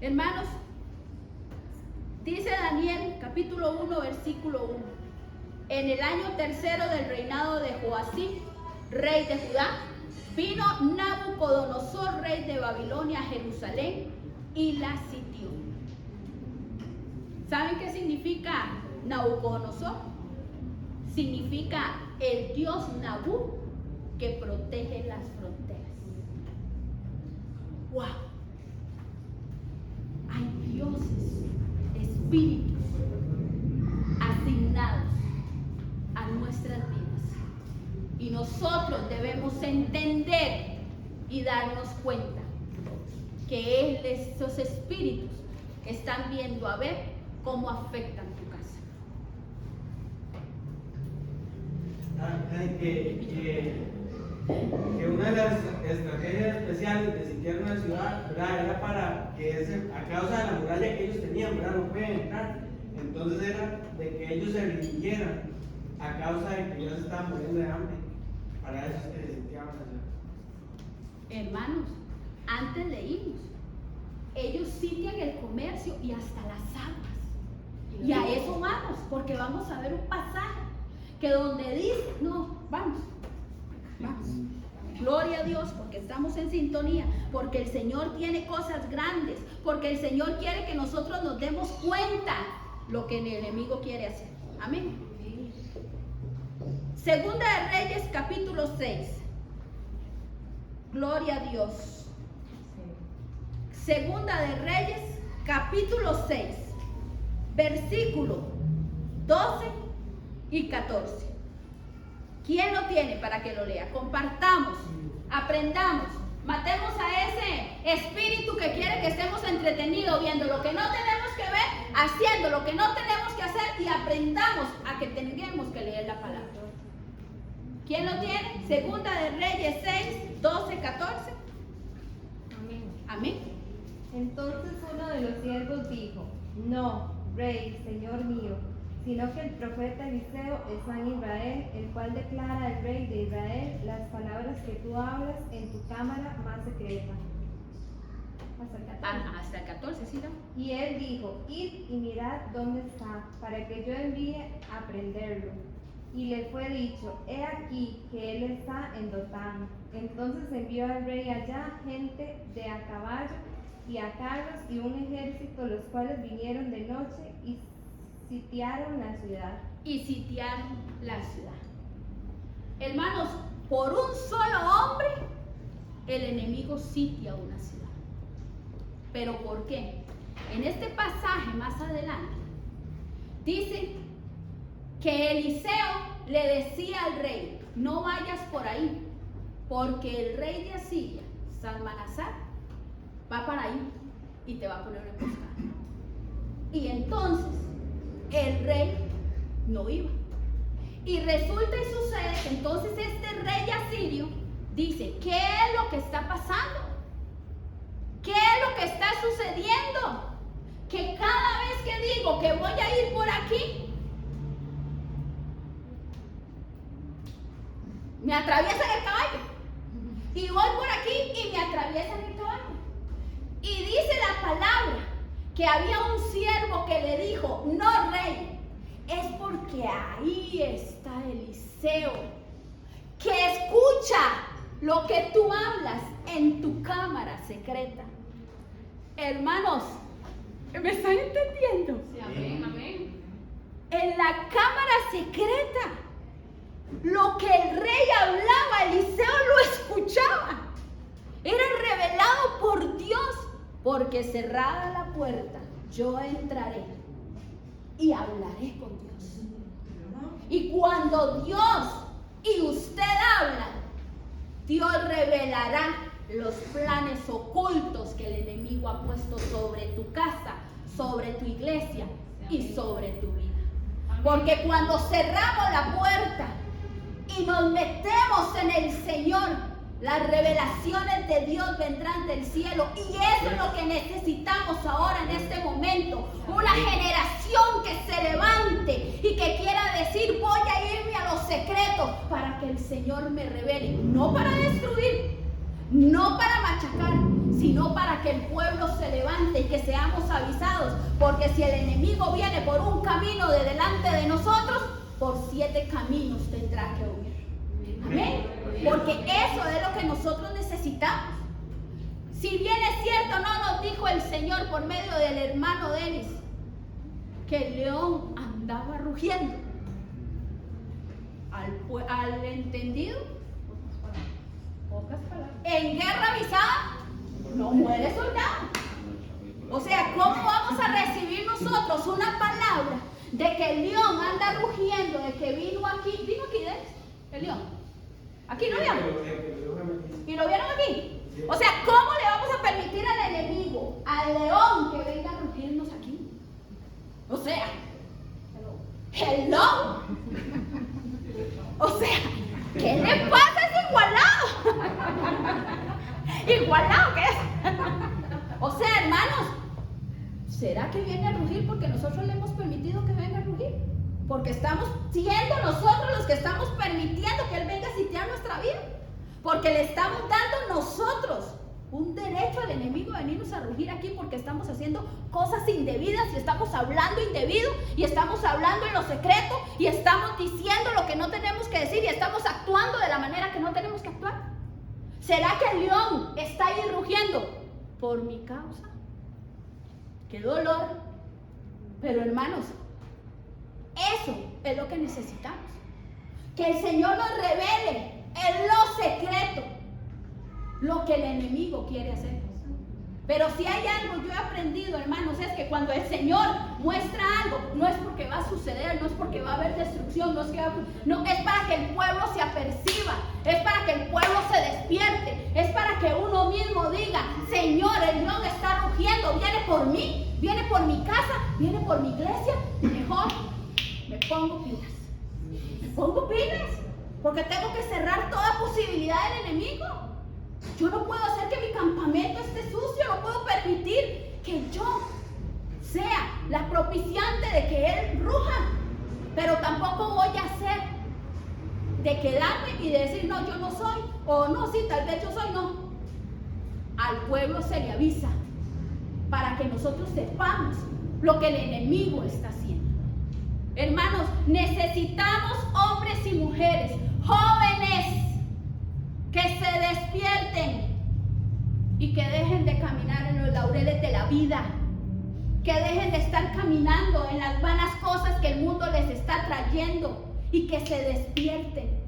Hermanos, dice Daniel capítulo 1 versículo 1: en el año tercero del reinado de Joacim, rey de Judá, vino Nabucodonosor, rey de Babilonia, a Jerusalén y la sitió. ¿Saben qué significa Nabucodonosor? Significa el dios Nabú que protege las fronteras. ¡Wow! Hay dioses, espíritus asignados a nuestras vidas. Y nosotros debemos entender y darnos cuenta que esos espíritus están viendo a ver cómo afectan tu casa. Que una de las estrategias especiales de sitiar una ciudad, ¿verdad?, era para que a causa de la muralla que ellos tenían, ¿verdad?, no pueden entrar. Entonces era de que ellos se rindieran a causa de que ya se estaban muriendo de hambre. Para eso es que se sitiaban la ciudad. Hermanos, antes leímos, ellos sitian el comercio y hasta las aguas. Y a eso vamos, porque vamos a ver un pasaje que donde dice, no, vamos. Gloria a Dios, porque estamos en sintonía, porque el Señor tiene cosas grandes, porque el Señor quiere que nosotros nos demos cuenta lo que el enemigo quiere hacer. Amén. Segunda de Reyes capítulo 6. Gloria a Dios. Segunda de Reyes capítulo 6, versículo 12 y 14. ¿Quién lo tiene para que lo lea? Compartamos, aprendamos, matemos a ese espíritu que quiere que estemos entretenidos viendo lo que no tenemos que ver, haciendo lo que no tenemos que hacer, y aprendamos a que tengamos que leer la palabra. ¿Quién lo tiene? Segunda de Reyes 6, 12, 14. Amén. Amén. Entonces uno de los siervos dijo: no, rey, señor mío, sino que el profeta Eliseo está en Israel, el cual declara al rey de Israel las palabras que tú hablas en tu cámara más secreta. Hasta el 14. Hasta el 14, ¿sí? ¿No? Y él dijo: id y mirad dónde está, para que yo envíe a prenderlo. Y le fue dicho: he aquí que él está en Dotán. Entonces envió al rey allá gente de a caballo y a carros y un ejército, los cuales vinieron de noche y sitiaron la ciudad. Y sitiaron la ciudad. Hermanos, por un solo hombre, el enemigo sitia una ciudad. ¿Pero por qué? En este pasaje más adelante, dice que Eliseo le decía al rey: no vayas por ahí, porque el rey de Asiria, Salmanasar, va para ahí y te va a poner una emboscada. Y entonces el rey no iba. Y resulta y sucede que entonces este rey asirio dice, ¿qué es lo que está pasando? ¿Qué es lo que está sucediendo? Que cada vez que digo que voy a ir por aquí, me atraviesan el caballo. Y voy por aquí y me atraviesan el caballo. Y dice la palabra que había un siervo que le dijo, no, rey, es porque ahí está Eliseo, que escucha lo que tú hablas en tu cámara secreta. Hermanos, ¿me están entendiendo? Sí, amén, amén. En la cámara secreta, lo que el rey hablaba, Eliseo lo escuchaba. Era revelado por Dios, porque cerrada la puerta, yo entraré y hablaré con Dios. Y cuando Dios y usted hablan, Dios revelará los planes ocultos que el enemigo ha puesto sobre tu casa, sobre tu iglesia y sobre tu vida. Porque cuando cerramos la puerta y nos metemos en el Señor, las revelaciones de Dios vendrán del cielo. Y eso es lo que necesitamos ahora en este momento. Una generación que se levante y que quiera decir, voy a irme a los secretos para que el Señor me revele. No para destruir, no para machacar, sino para que el pueblo se levante y que seamos avisados. Porque si el enemigo viene por un camino de delante de nosotros, por 7 caminos tendrá que huir. Amén. Porque eso es lo que nosotros necesitamos. Si bien es cierto, no nos dijo el Señor por medio del hermano Denis que el león andaba rugiendo. Al entendido, pocas palabras. En guerra avisada no muere soldado. O sea, ¿cómo vamos a recibir nosotros una palabra de que el león anda rugiendo, de que vino aquí Denis, el león? Aquí lo vieron. ¿Y lo vieron aquí? O sea, ¿cómo le vamos a permitir al enemigo, al león, que venga a rugirnos aquí? O sea, hello. O sea, ¿qué le pasa a ese igualado? ¿Igualado qué es? O sea, hermanos, ¿será que viene a rugir porque nosotros le hemos permitido que venga a rugir? Porque estamos siendo nosotros los que estamos permitiendo que Él venga a sitiar nuestra vida. Porque le estamos dando nosotros un derecho al enemigo a venirnos a rugir aquí, porque estamos haciendo cosas indebidas y estamos hablando indebido y estamos hablando en lo secreto y estamos diciendo lo que no tenemos que decir y estamos actuando de la manera que no tenemos que actuar. ¿Será que el león está ahí rugiendo por mi causa? ¡Qué dolor! Pero hermanos, eso es lo que necesitamos. Que el Señor nos revele en lo secreto lo que el enemigo quiere hacer. Pero si hay algo yo he aprendido, hermanos, es que cuando el Señor muestra algo, no es porque va a suceder, no es porque va a haber destrucción, no, es para que el pueblo se aperciba, es para que el pueblo se despierte, es para que uno mismo diga, Señor, el león está rugiendo, viene por mí, viene por mi casa, viene por mi iglesia, mejor me pongo pilas. Me pongo pilas, porque tengo que cerrar toda posibilidad del enemigo. Yo no puedo hacer que mi campamento esté sucio, no puedo permitir que yo sea la propiciante de que él ruja, pero tampoco voy a hacer de quedarme y de decir, no, yo no soy, o no, sí, tal vez yo soy, no. Al pueblo se le avisa para que nosotros sepamos lo que el enemigo está haciendo. Hermanos, necesitamos hombres y mujeres, jóvenes, que se despierten y que dejen de caminar en los laureles de la vida, que dejen de estar caminando en las vanas cosas que el mundo les está trayendo y que se despierten,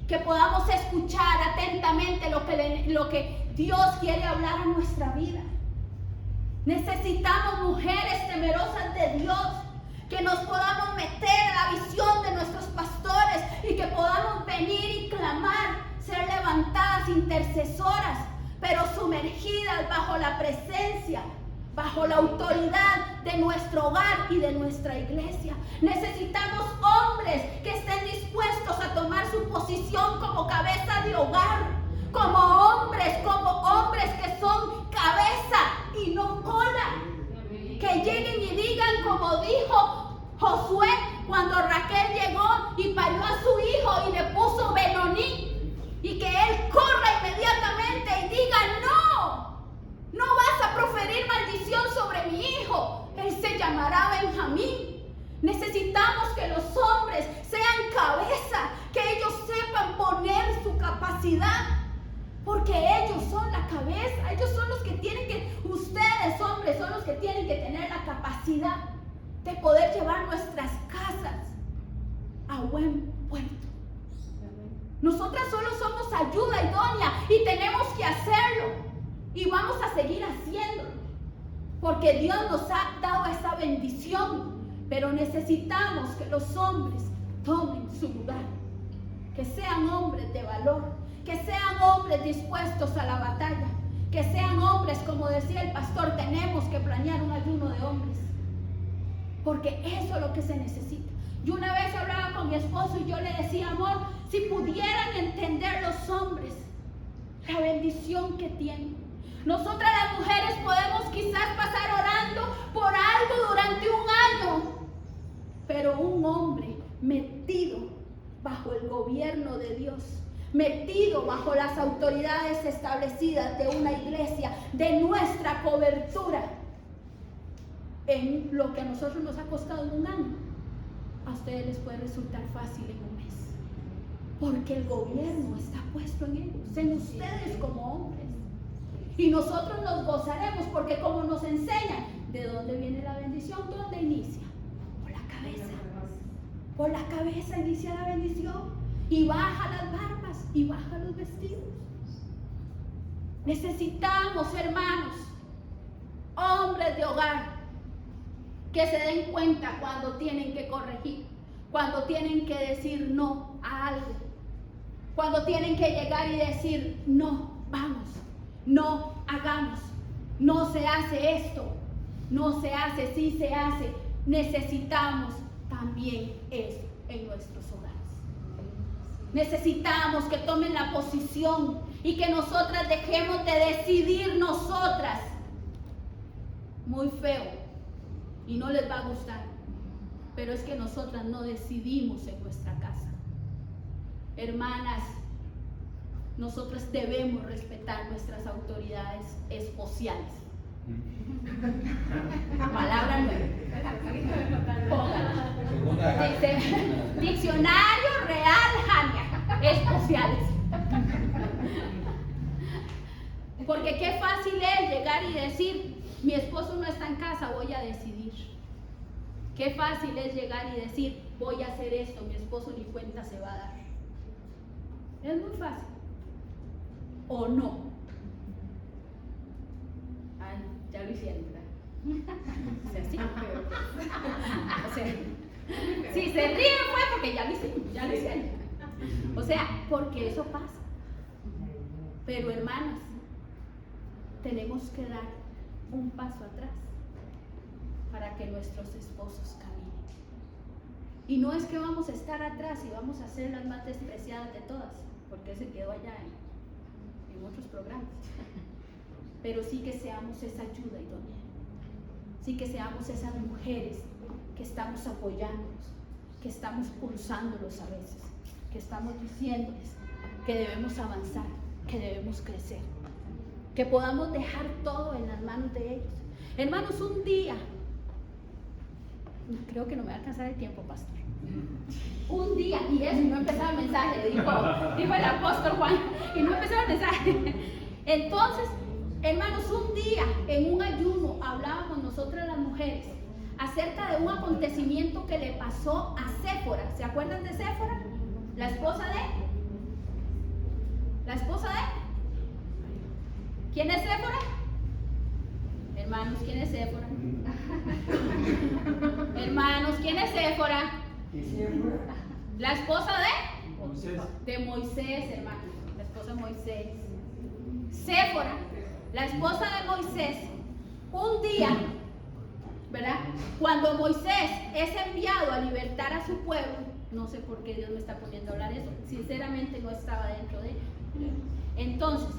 que podamos escuchar atentamente lo que Dios quiere hablar a nuestra vida. Necesitamos mujeres temerosas de Dios, que nos podamos meter a la visión de nuestros pastores y que podamos venir y clamar, ser levantadas intercesoras, pero sumergidas bajo la presencia bajo la autoridad de nuestro hogar y de nuestra iglesia. Necesitamos hombres que estén dispuestos a tomar su posición como cabeza de hogar, como hombres que son cabeza y no cola. Que lleguen y digan, como dijo Josué cuando Raquel llegó y parió a su hijo y le puso Benoni, y que él corra inmediatamente y diga, no vas a proferir maldición sobre mi hijo, él se llamará Benjamín. Necesitamos que los hombres sean cabeza, que ellos sepan poner su capacidad, porque ellos son la cabeza, ellos son los que tienen que, ustedes hombres son los que tienen que tener la capacidad de poder llevar nuestras casas a buen puerto. Nosotras solo somos ayuda idónea y tenemos que hacerlo y vamos a seguir haciéndolo, porque Dios nos ha dado esa bendición, pero necesitamos que los hombres tomen su lugar, que sean hombres de valor, que sean hombres dispuestos a la batalla, que sean hombres, como decía el pastor, tenemos que planear un ayuno de hombres, porque eso es lo que se necesita. Yo una vez hablaba con mi esposo y yo le decía, amor, si pudieran entender los hombres la bendición que tienen. Nosotras las mujeres podemos quizás pasar orando por algo durante un año, pero un hombre metido bajo el gobierno de Dios, metido bajo las autoridades establecidas de una iglesia, de nuestra cobertura, en lo que a nosotros nos ha costado en un año, a ustedes les puede resultar fácil en un mes, porque el gobierno está puesto en ellos, en ustedes como hombres, y nosotros nos gozaremos, porque como nos enseñan, ¿de dónde viene la bendición? ¿Dónde inicia? Por la cabeza. Por la cabeza inicia la bendición, y baja las barbas y baja los vestidos. Necesitamos, hermanos, hombres de hogar, que se den cuenta cuando tienen que corregir, cuando tienen que decir no a algo, cuando tienen que llegar y decir no, vamos, no hagamos, no se hace esto, no se hace, sí se hace. Necesitamos también eso en nuestros hogares. Necesitamos que tomen la posición y que nosotras dejemos de decidir nosotras. Muy feo y no les va a gustar, pero es que nosotras no decidimos en nuestra casa. Hermanas, nosotras debemos respetar nuestras autoridades esociales. Palabra nueva. Póngala. Dice, diccionario real, Jania, esociales. Porque qué fácil es llegar y decir, mi esposo no está en casa, voy a decidir. Qué fácil es llegar y decir, voy a hacer esto, mi esposo ni cuenta se va a dar. Es muy fácil. ¿O no? Ay, ya lo hicieron, ¿verdad? O sea, sí, pero, o sea, si se ríen fue porque ya lo hicieron. O sea, porque eso pasa. Pero hermanas, tenemos que dar un paso atrás para que nuestros esposos caminen. Y no es que vamos a estar atrás y vamos a ser las más despreciadas de todas, porque se quedó allá en otros programas. Pero sí que seamos esa ayuda idónea. Sí que seamos esas mujeres que estamos apoyándolos, que estamos pulsándolos a veces, que estamos diciéndoles que debemos avanzar, que debemos crecer, que podamos dejar todo en las manos de ellos. Hermanos, un día, creo que no me va a alcanzar el tiempo, pastor. Un día, y eso, y no empezaba el mensaje, dijo el apóstol Juan, y no empezaba el mensaje. Entonces, hermanos, un día en un ayuno hablábamos nosotras las mujeres acerca de un acontecimiento que le pasó a Séfora. ¿Se acuerdan de Séfora? La esposa de. ¿Quién es Séfora? Hermanos, ¿quién es Séfora? Hermanos, ¿quién es Séfora? La esposa de Moisés. De Moisés, hermanos. La esposa de Moisés. Séfora, la esposa de Moisés, un día, ¿verdad? Cuando Moisés es enviado a libertar a su pueblo, no sé por qué Dios me está poniendo a hablar eso, sinceramente no estaba dentro de él. Entonces,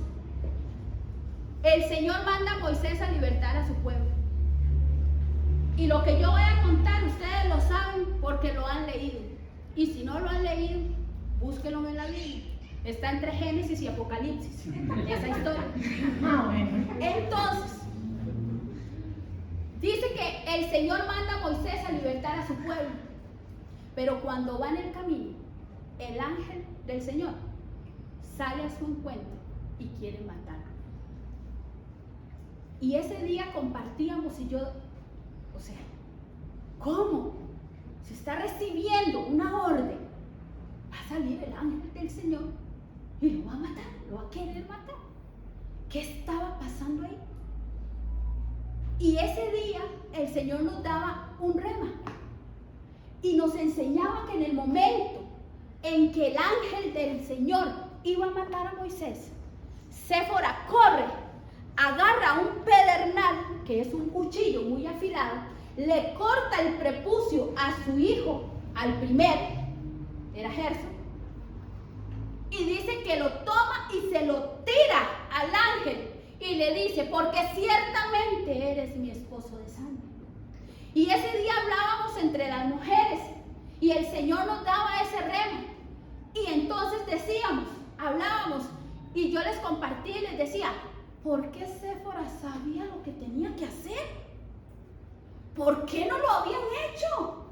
el Señor manda a Moisés a libertar a su pueblo. Y lo que yo voy a contar, ustedes lo saben porque lo han leído. Y si no lo han leído, búsquenlo en la Biblia. Está entre Génesis y Apocalipsis, esa historia. Entonces, dice que el Señor manda a Moisés a libertar a su pueblo. Pero cuando va en el camino, el ángel del Señor sale a su encuentro y quiere matarlo. Y ese día compartíamos y yo, o sea, ¿cómo? Se está recibiendo una orden. Va a salir el ángel del Señor y lo va a matar, lo va a querer matar. ¿Qué estaba pasando ahí? Y ese día el Señor nos daba un rema y nos enseñaba que en el momento en que el ángel del Señor iba a matar a Moisés, Séfora corre, agarra un pedernal, que es un cuchillo muy afilado, le corta el prepucio a su hijo, al primer, era Gerson, y dice que lo toma y se lo tira al ángel y le dice, porque ciertamente eres mi esposo de sangre. Y ese día hablábamos entre las mujeres y el Señor nos daba ese rema. Y entonces decíamos, hablábamos, y yo les compartí y les decía, ¿por qué Séfora sabía lo que tenía que hacer? ¿Por qué no lo habían hecho?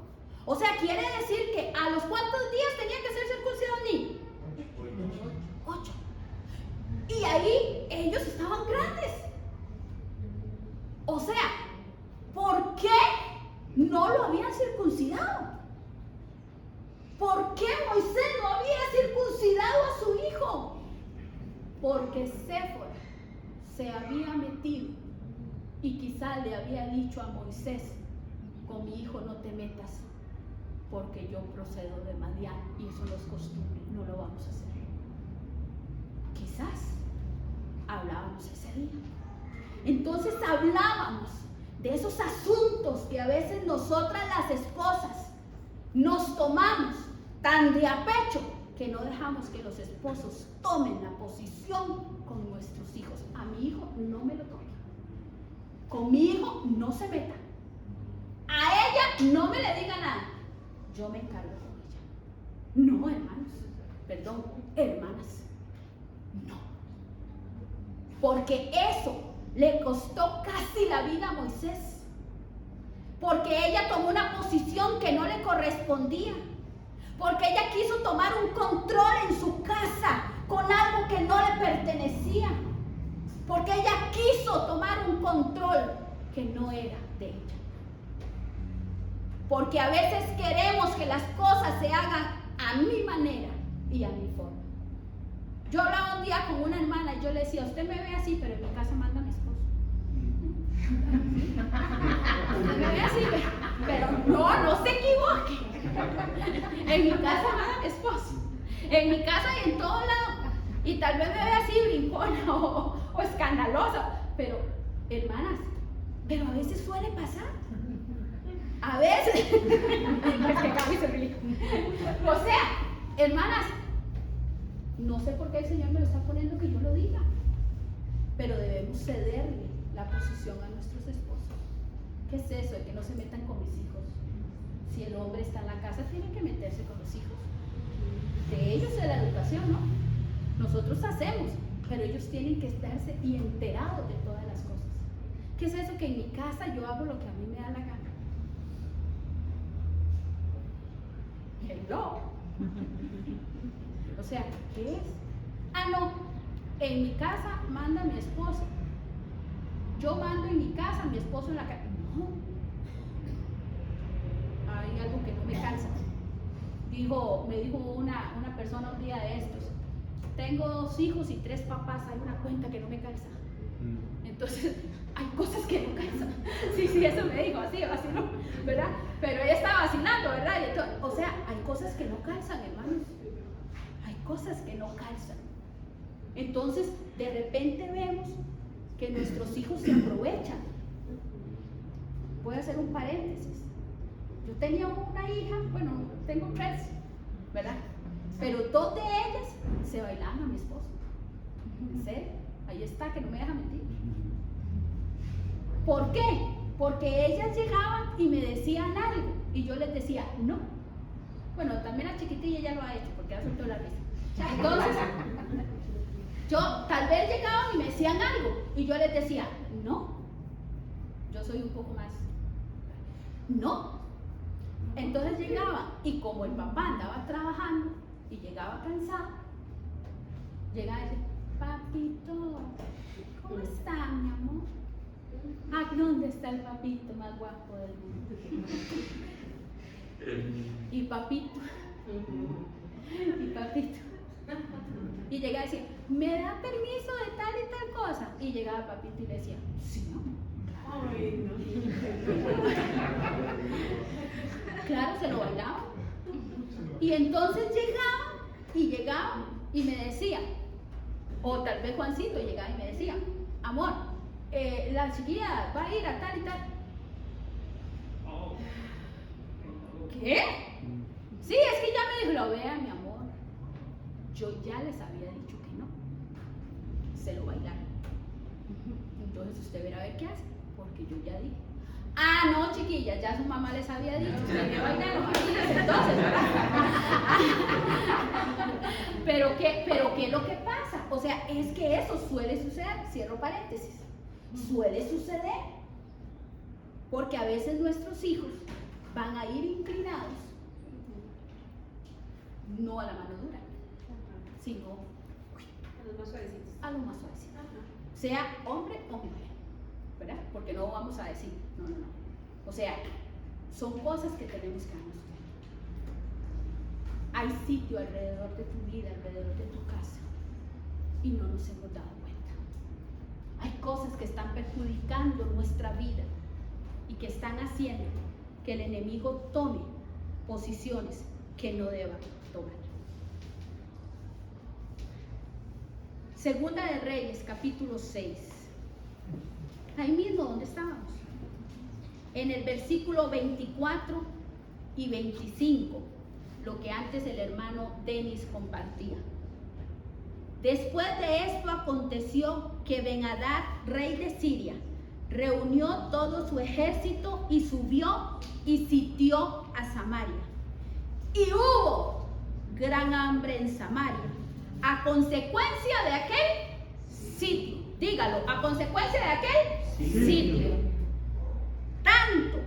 O sea, quiere decir que a los cuántos días tenía que ser circuncidado el niño. 8. Y ahí ellos estaban grandes. O sea, ¿por qué no lo habían circuncidado? ¿Por qué Moisés no había circuncidado a su hijo? Porque Séfora se había metido y quizás le había dicho a Moisés, con mi hijo no te metas porque yo procedo de Madián y eso no es costumbre, no lo vamos a hacer. Quizás hablábamos ese día. Entonces hablábamos de esos asuntos que a veces nosotras las esposas nos tomamos tan de a pecho que no dejamos que los esposos tomen la posición con nuestros hijos. A mi hijo no me lo toque. Con mi hijo no se meta. A ella no me le diga nada. Yo me encargo con ella. No, hermanos. Perdón, hermanas. No. Porque eso le costó casi la vida a Moisés. Porque ella tomó una posición que no le correspondía. Porque ella quiso tomar un control en su casa con algo que no le pertenecía. Porque ella quiso tomar un control que no era de ella. Porque a veces queremos que las cosas se hagan a mi manera y a mi forma. Yo hablaba un día con una hermana y yo le decía, usted me ve así, pero en mi casa manda mi esposo. Usted me ve así, pero no se equivoque. En mi casa manda mi esposo. En mi casa y en todo lado. Y tal vez me ve así brincona o escandalosa. Pero, hermanas, pero a veces suele pasar. A veces. Es que Gaby se ríe. O sea, hermanas, no sé por qué el Señor me lo está poniendo que yo lo diga, pero debemos cederle la posición a nuestros esposos. ¿Qué es eso de que no se metan con mis hijos? Si el hombre está en la casa, tiene que meterse con los hijos. De ellos es la educación, ¿no? Nosotros hacemos, pero ellos tienen que estarse y enterados de todas las cosas. ¿Qué es eso que en mi casa yo hago lo que a mí me da la gana? Hello. O sea, ¿qué es? Ah, no, en mi casa manda mi esposo. Yo mando en mi casa, mi esposo en la casa. No. Hay algo que no me calza. Me dijo una persona un día de estos, tengo 2 hijos y 3 papás, hay una cuenta que no me calza. Entonces, hay cosas que no calzan. Sí, eso me dijo, así vaciló, ¿verdad? Pero ella estaba vacilando, ¿verdad? Y entonces, o sea, hay cosas que no calzan, hermanos. Hay cosas que no calzan. Entonces, de repente vemos que nuestros hijos se aprovechan voy a hacer un paréntesis. Yo tenía una hija, bueno, tengo 3, ¿verdad? Pero 2 de ellas se bailaban a mi esposo. ¿En serio? Ahí está, que no me deja mentir. ¿Por qué? Porque ellas llegaban y me decían algo y yo les decía no. Bueno, también la chiquitilla ya lo ha hecho porque ya soltó la risa. Entonces, yo tal vez llegaban y me decían algo y yo les decía no. Yo soy un poco más no. Entonces llegaban y como el papá andaba trabajando y llegaba cansado, llegaba y decía, papito, ¿cómo está, mi amor? Ah, ¿dónde está el papito más guapo del mundo? Y papito. Y llegaba y decía, ¿me da permiso de tal y tal cosa? Y llegaba papito y le decía, sí, no. Claro, se lo bailaba. Y entonces llegaba y me decía, o tal vez Juancito llegaba y me decía, amor, la chiquilla va a ir a tal y tal. ¿Qué? Sí, es que ya me dijo, lo vea, mi amor. Yo ya les había dicho que no. Se lo bailaron. Entonces usted verá a ver qué hace, porque yo ya dije. Ah, no, chiquillas, ya su mamá les había dicho que me bailaron entonces, ¿verdad? Pero ¿qué es lo que pasa? O sea, es que eso suele suceder, cierro paréntesis, suele suceder, porque a veces nuestros hijos van a ir inclinados, no a la mano dura, sino a lo más suavecito, sea hombre o mujer, ¿verdad? Porque no vamos a decir, no. O sea, son cosas que tenemos que darnos cuenta. Hay sitio alrededor de tu vida, alrededor de tu casa, y no nos hemos dado cuenta. Hay cosas que están perjudicando nuestra vida y que están haciendo que el enemigo tome posiciones que no deba tomar. Segunda de Reyes, capítulo 6. Ahí mismo donde estábamos. En el versículo 24 y 25, lo que antes el hermano Denis compartía. Después de esto aconteció que Ben-Hadad, rey de Siria, reunió todo su ejército y subió y sitió a Samaria. Y hubo gran hambre en Samaria, a consecuencia de aquel sitio. Dígalo, a consecuencia de aquel sitio. Tanto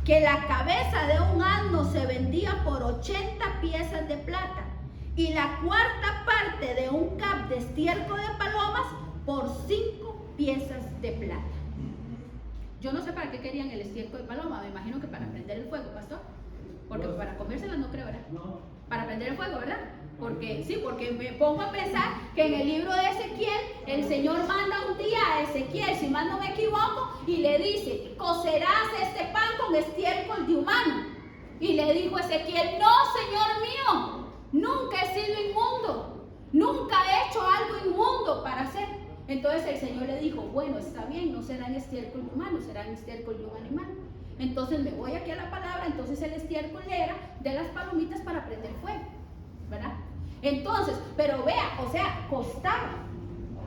que la cabeza de un asno se vendía por 80 piezas de plata y la cuarta parte de un cap de estiércol de palomas por 5 piezas de plata. Yo no sé para qué querían el estiércol de paloma, me imagino que para prender el fuego, pastor. Porque para comérselas no creo, ¿verdad? No. Para prender el fuego, ¿verdad? Porque sí, porque me pongo a pensar que en el libro de Ezequiel, el Señor manda un día a Ezequiel, si más no me equivoco, y le dice, cocerás este pan con estiércol de humano. Y le dijo Ezequiel, no, Señor mío, nunca he sido inmundo, nunca he hecho algo inmundo para hacer. Entonces el Señor le dijo, bueno, está bien, no serán estiércol de humano, serán estiércol de un animal. Entonces me voy aquí a la palabra, entonces el estiércol era de las palomitas para prender fuego, ¿verdad? Entonces, pero vea, o sea, costaba.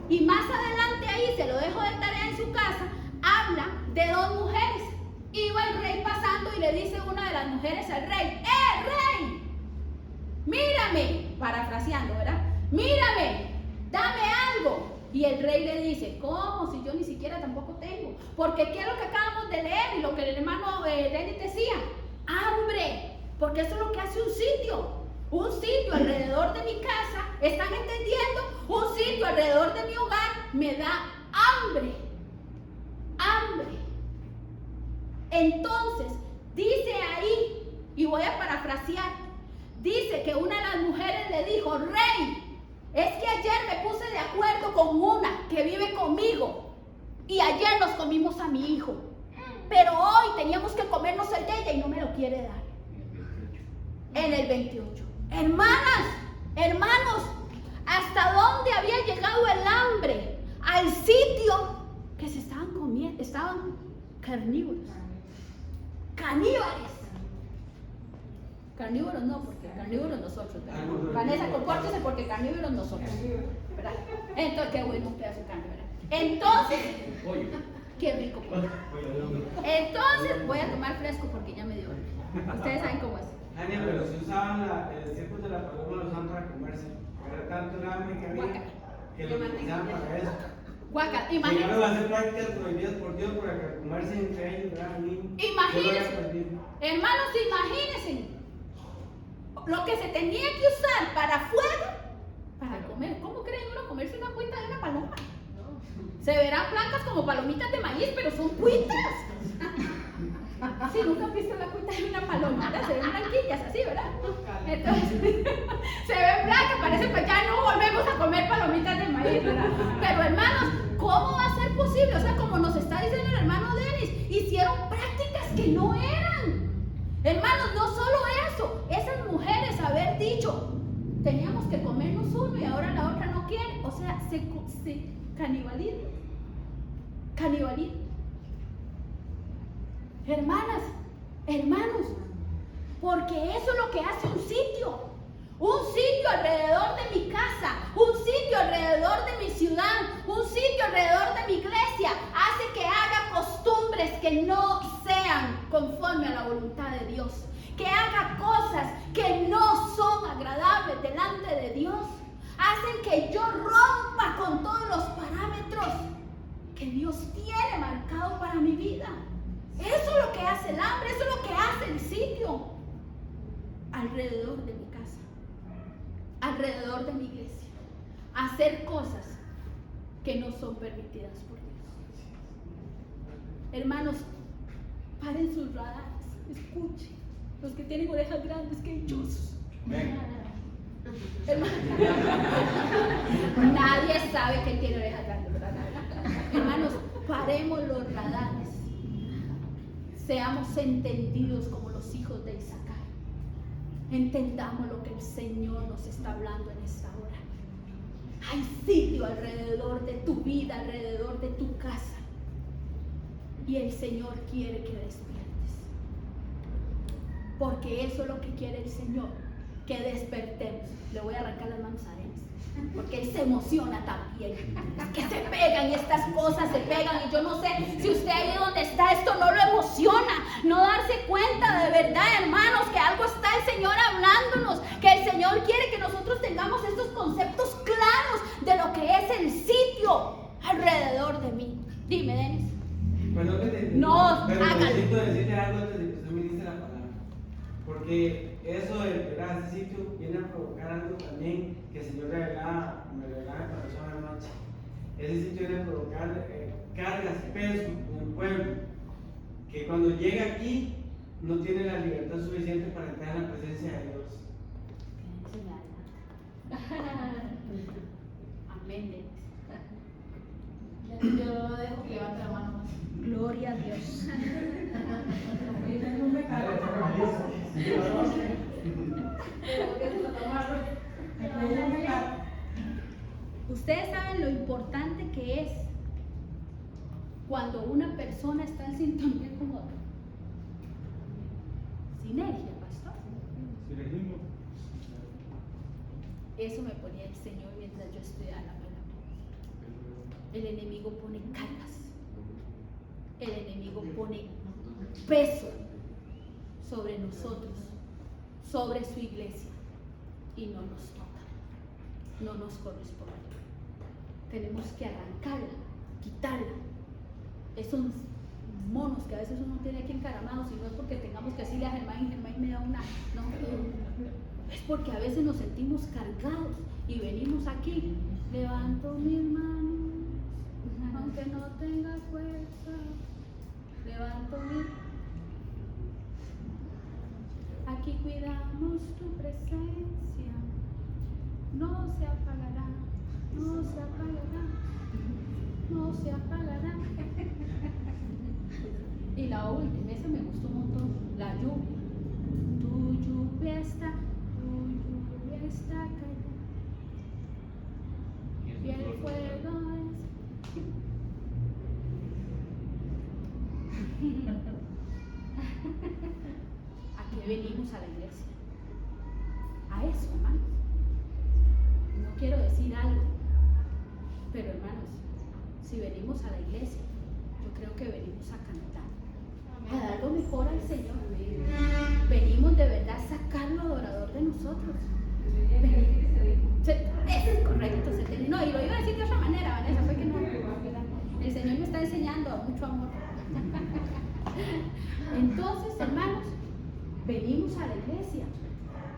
Y más adelante ahí, se lo dejo de tarea en su casa, habla de 2 mujeres. Iba el rey pasando y le dice una de las mujeres al rey, rey, mírame, parafraseando, ¿verdad? Mírame, dame algo. Y el rey le dice, ¿cómo? Si yo ni siquiera tampoco tengo. Porque ¿qué es lo que acabamos de leer? Y lo que el hermano Denis decía, hambre. Porque eso es lo que hace un sitio. Un sitio alrededor de mi casa, ¿están entendiendo? Un sitio alrededor de mi hogar me da hambre. Hambre. Entonces, dice ahí, y voy a parafrasear, dice que una de las mujeres le dijo, rey, es que ayer me puse de acuerdo con una que vive conmigo y ayer nos comimos a mi hijo, pero hoy teníamos que comernos el de ella y no me lo quiere dar. En el 28. Hermanos, ¿hasta dónde había llegado el hambre? Al sitio que se estaban comiendo, estaban carnívoros. caníbales. Carnívoros no, porque carnívoros nosotros, ¿verdad? Vanessa, compórtese porque carnívoros nosotros, ¿verdad? Entonces, qué bueno un pedazo de carne, ¿verdad? Entonces, Pollo. qué rico. Entonces, voy a tomar fresco porque ya me dio hambre. Ustedes saben cómo es. Ania, pero si usaban el círculo de la paloma, lo usaban para comerse. Era tanto el hambre que había que lo utilizaban para eso. Guaca, Llegaron imagínense. a hacer prácticas prohibidas por Dios para comerse entre ellos, ¿verdad? Imagínense. Hermanos, imagínense lo que se tenía que usar para fuego, para comer. ¿Cómo creen uno comerse una cuita de una paloma? Se verán blancas como palomitas de maíz, pero son cuitas. Si nunca han visto la cuita de una paloma, ¿verdad? Se ven blanquillas así, ¿verdad? Entonces, se ven blancas, parece que ya no volvemos a comer palomitas de maíz, ¿verdad? Pero hermanos, ¿cómo va a ser posible? O sea, como nos está diciendo el hermano Denis, hicieron prácticas que no eran. Hermanos, no solo eso, esas mujeres haber dicho, teníamos que comernos uno y ahora la otra no quiere. O sea, canibalismo. Canibalismo. Hermanas, hermanos, porque eso es lo que hace un sitio. Un sitio alrededor de mi casa, un sitio alrededor de mi ciudad, un sitio alrededor de mi iglesia, hace que haga costumbres que no sean conforme a la voluntad de Dios, que haga cosas que no son agradables delante de Dios, hacen que yo rompa con todos los parámetros que Dios tiene marcado para mi vida. Eso es lo que hace el hambre, eso es lo que hace el sitio alrededor de mi casa, alrededor de mi iglesia, hacer cosas que no son permitidas por Dios. Hermanos, paren sus radares, escuchen, los que tienen orejas grandes, que dichosos. Nadie sabe que tiene orejas grandes, ¿verdad? Hermanos, paremos los radares. Seamos entendidos como los hijos de Isaacar. Entendamos lo que el Señor nos está hablando en esta hora. Hay sitio alrededor de tu vida, alrededor de tu casa. Y el Señor quiere que despiertes. Porque eso es lo que quiere el Señor, que despertemos. Le voy a arrancar las manos a él, porque él se emociona también. Es que se pegan y estas cosas se pegan. Y yo no sé si usted ahí donde está, esto no lo emociona. No darse cuenta de verdad, hermanos, que algo está el Señor hablándonos. Que el Señor quiere que nosotros tengamos estos conceptos claros de lo que es el sitio alrededor de mí. Dime, Denis. Perdón que te No, pero hágalo. necesito decirle algo antes de que usted me dice la palabra. Porque eso de ¿verdad? Ese sitio viene a provocar algo también que el Señor me revelaba en mi corazón anoche. Ese sitio viene a provocar cargas, peso en el pueblo. Que cuando llega aquí no tiene la libertad suficiente para entrar en la presencia de Dios. Amén, Denis. Yo lo dejo que levante la mano más. Gloria a Dios. Ustedes saben lo importante que es cuando una persona está en sintonía con otra. Sinergia, pastor. Eso me ponía el Señor mientras yo estudiaba la palabra. El enemigo pone cargas. El enemigo pone peso sobre nosotros, sobre su iglesia, y no nos toca, no nos corresponde. Tenemos que arrancarla, quitarla. Esos monos que a veces uno tiene aquí encaramados, y no es porque tengamos que decirle a Germán, Germán me da una, no, es porque a veces nos sentimos cargados y venimos aquí, levanto mis manos, aunque no tenga fuerza, levanto mis. Aquí cuidamos tu presencia, no se apagará, no se apagará, no se apagará. Y la última, esa me gustó un montón, la lluvia. Tu lluvia está cayendo. Y el fuego es. venimos a la iglesia? A eso, hermanos. No quiero decir algo, pero hermanos, si venimos a la iglesia, yo creo que venimos a cantar, a dar lo mejor al Señor. Venimos de verdad a sacarlo adorador de nosotros. Eso es correcto. No, y lo iba a decir de otra manera, Vanessa, fue que no. El Señor me está enseñando a mucho amor. Entonces, hermanos, venimos a la iglesia.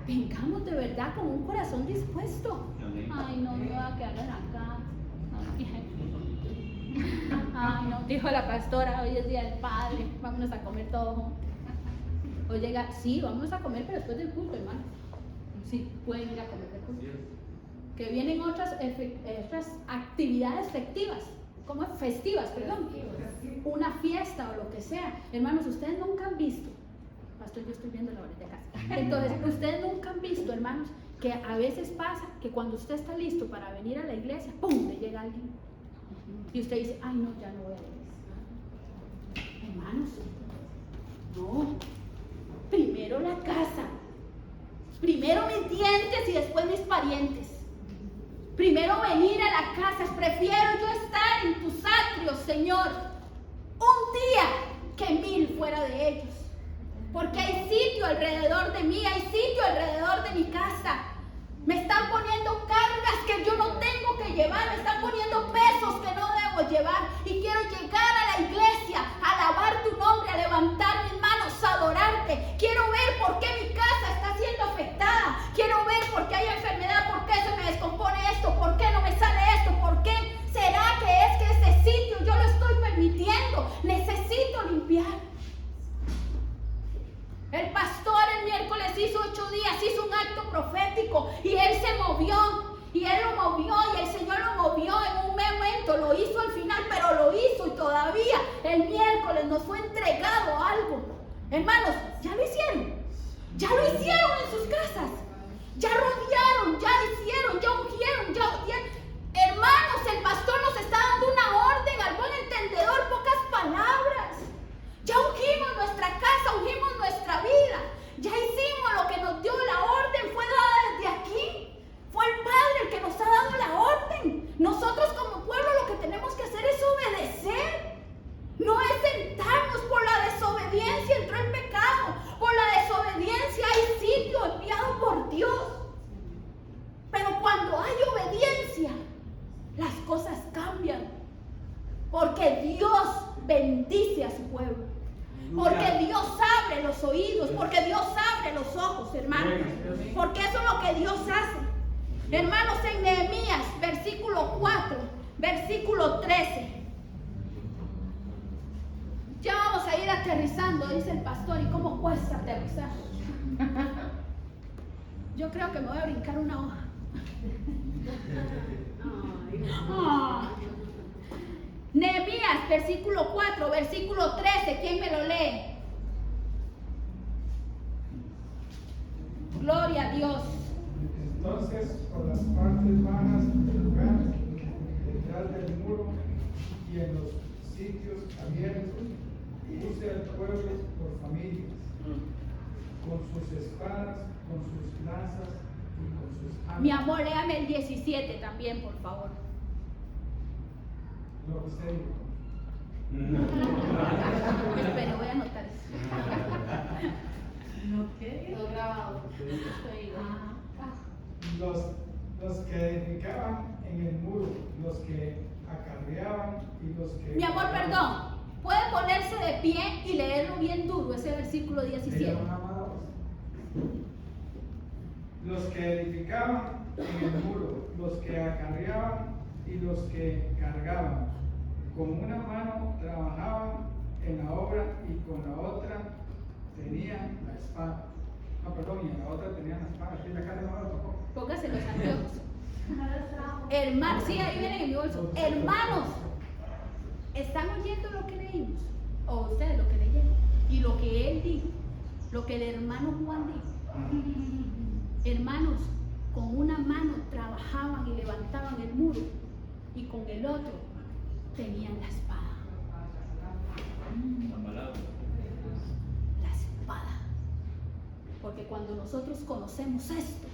Vengamos de verdad con un corazón dispuesto. Ay, no, me va a quedar en la casa. Ay, no, dijo la pastora, hoy es día del Padre, vámonos a comer todos juntos. O llega, sí, vamos a comer, pero después del culto, hermano. Sí, pueden ir a comer del culto. Que vienen otras actividades festivas, perdón. Una fiesta o lo que sea. Hermanos, ustedes nunca han visto, pastor, yo estoy viendo la hora de casa. Entonces, ustedes nunca han visto, hermanos, que a veces pasa que cuando usted está listo para venir a la iglesia, ¡pum!, le llega alguien. Y usted dice, ay, no, ya no voy a la iglesia. Hermanos, no. Primero la casa. Primero mis dientes y después mis parientes. Primero venir a la casa. Prefiero yo estar en tus atrios, Señor, un día que 1000 fuera de ellos. Porque hay sitio alrededor de mí, hay sitio alrededor de mi casa. Me están poniendo cargas que yo no tengo que llevar, me están poniendo pesos que no debo llevar. Y quiero llegar a la iglesia, a alabar tu nombre, a levantar mis manos, a adorarte. Quiero ver por qué mi casa está siendo afectada. Quiero ver por qué hay enfermedad, por qué se me descompone esto, por qué no me sale esto, por qué será que es que ese sitio yo lo estoy permitiendo. Necesito limpiar. El pastor el miércoles hizo 8 días, hizo un acto profético y él se movió, y él lo movió, y el Señor lo movió en un momento, lo hizo al final, pero lo hizo, y todavía el miércoles nos fue entregado algo. Hermanos, ya lo hicieron en sus casas, ya rodearon, ya hicieron, ya ungieron, ya ungieron. Hermanos, el pastor nos está dando una orden, al buen entendedor, pocas palabras. Ya ungimos nuestra casa, ungimos nuestra vida. Ya hicimos lo que nos dio la orden, fue dada desde aquí. Fue el Padre el que nos ha dado la orden. Nosotros como pueblo lo que tenemos que hacer es obedecer. No es sentarnos. Por la desobediencia entró el pecado. Por la desobediencia hay sitio enviado por Dios. Pero cuando hay obediencia, las cosas cambian. Porque Dios bendice a su pueblo. Porque Dios abre los oídos, porque Dios abre los ojos, hermanos. Porque eso es lo que Dios hace. Hermanos, en Nehemías, versículo 4, versículo 13. Ya vamos a ir aterrizando, dice el pastor, y cómo cuesta aterrizar. Yo creo que me voy a brincar una hoja. Nehemías, versículo 4, versículo 13, ¿quién me lo lee? Gloria a Dios. Entonces, por las partes bajas del lugar, detrás del muro y en los sitios abiertos, puse al pueblo por familias, con sus espadas, con sus lanzas y con sus armas. Mi amor, léame el 17 también, por favor. Lo que usted dijo. Espera, voy a anotar eso. Todo grabado. Los que edificaban en el muro, los que acarreaban y los que... Mi amor, perdón. Puede ponerse de pie y leerlo bien duro, ese versículo 17. Los que edificaban en el muro, los que acarreaban y los que cargaban. Con una mano trabajaban en la obra y con la otra tenían la espada. No, perdón, y en la otra tenían la espada. Aquí en la cara no me lo tocó. Póngase los anteojos. Hermanos, sí, ahí vienen en mi bolso. Hermanos, ¿están oyendo lo que leímos? O ustedes lo que leyeron. Y lo que él dijo. Lo que el hermano Juan dijo. Hermanos, con una mano trabajaban y levantaban el muro. Y con el otro tenían la espada. La palabra. La espada. Porque cuando nosotros conocemos esto,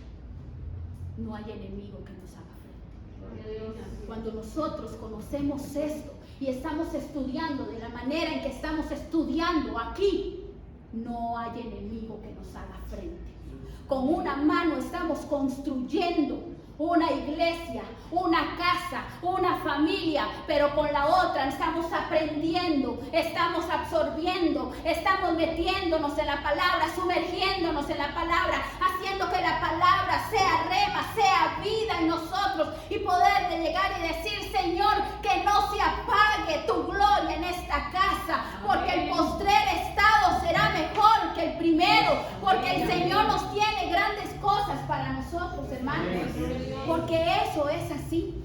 no hay enemigo que nos haga frente. Cuando nosotros conocemos esto y estamos estudiando de la manera en que estamos estudiando aquí, no hay enemigo que nos haga frente. Con una mano estamos construyendo una iglesia, una casa, una familia, pero con la otra estamos aprendiendo, estamos absorbiendo, estamos metiéndonos en la palabra, sumergiéndonos en la palabra, haciendo que la palabra sea rema, sea vida en nosotros y poder de llegar y decir, Señor, que no se apague tu gloria en esta casa, porque el postrer estado será mejor que el primero, porque el Señor nos tiene grandes cosas para nosotros, hermanos. Porque eso es así.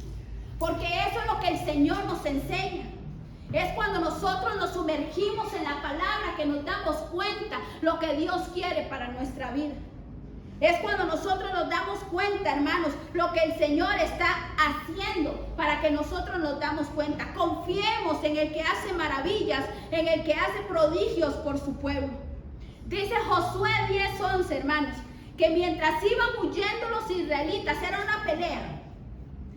Porque eso es lo que el Señor nos enseña. Es cuando nosotros nos sumergimos en la palabra que nos damos cuenta lo que Dios quiere para nuestra vida. Es cuando nosotros nos damos cuenta, hermanos, lo que el Señor está haciendo para que nosotros nos damos cuenta. Confiemos en el que hace maravillas, en el que hace prodigios por su pueblo. Dice Josué 10:11, hermanos, que mientras iban huyendo los israelitas, era una pelea.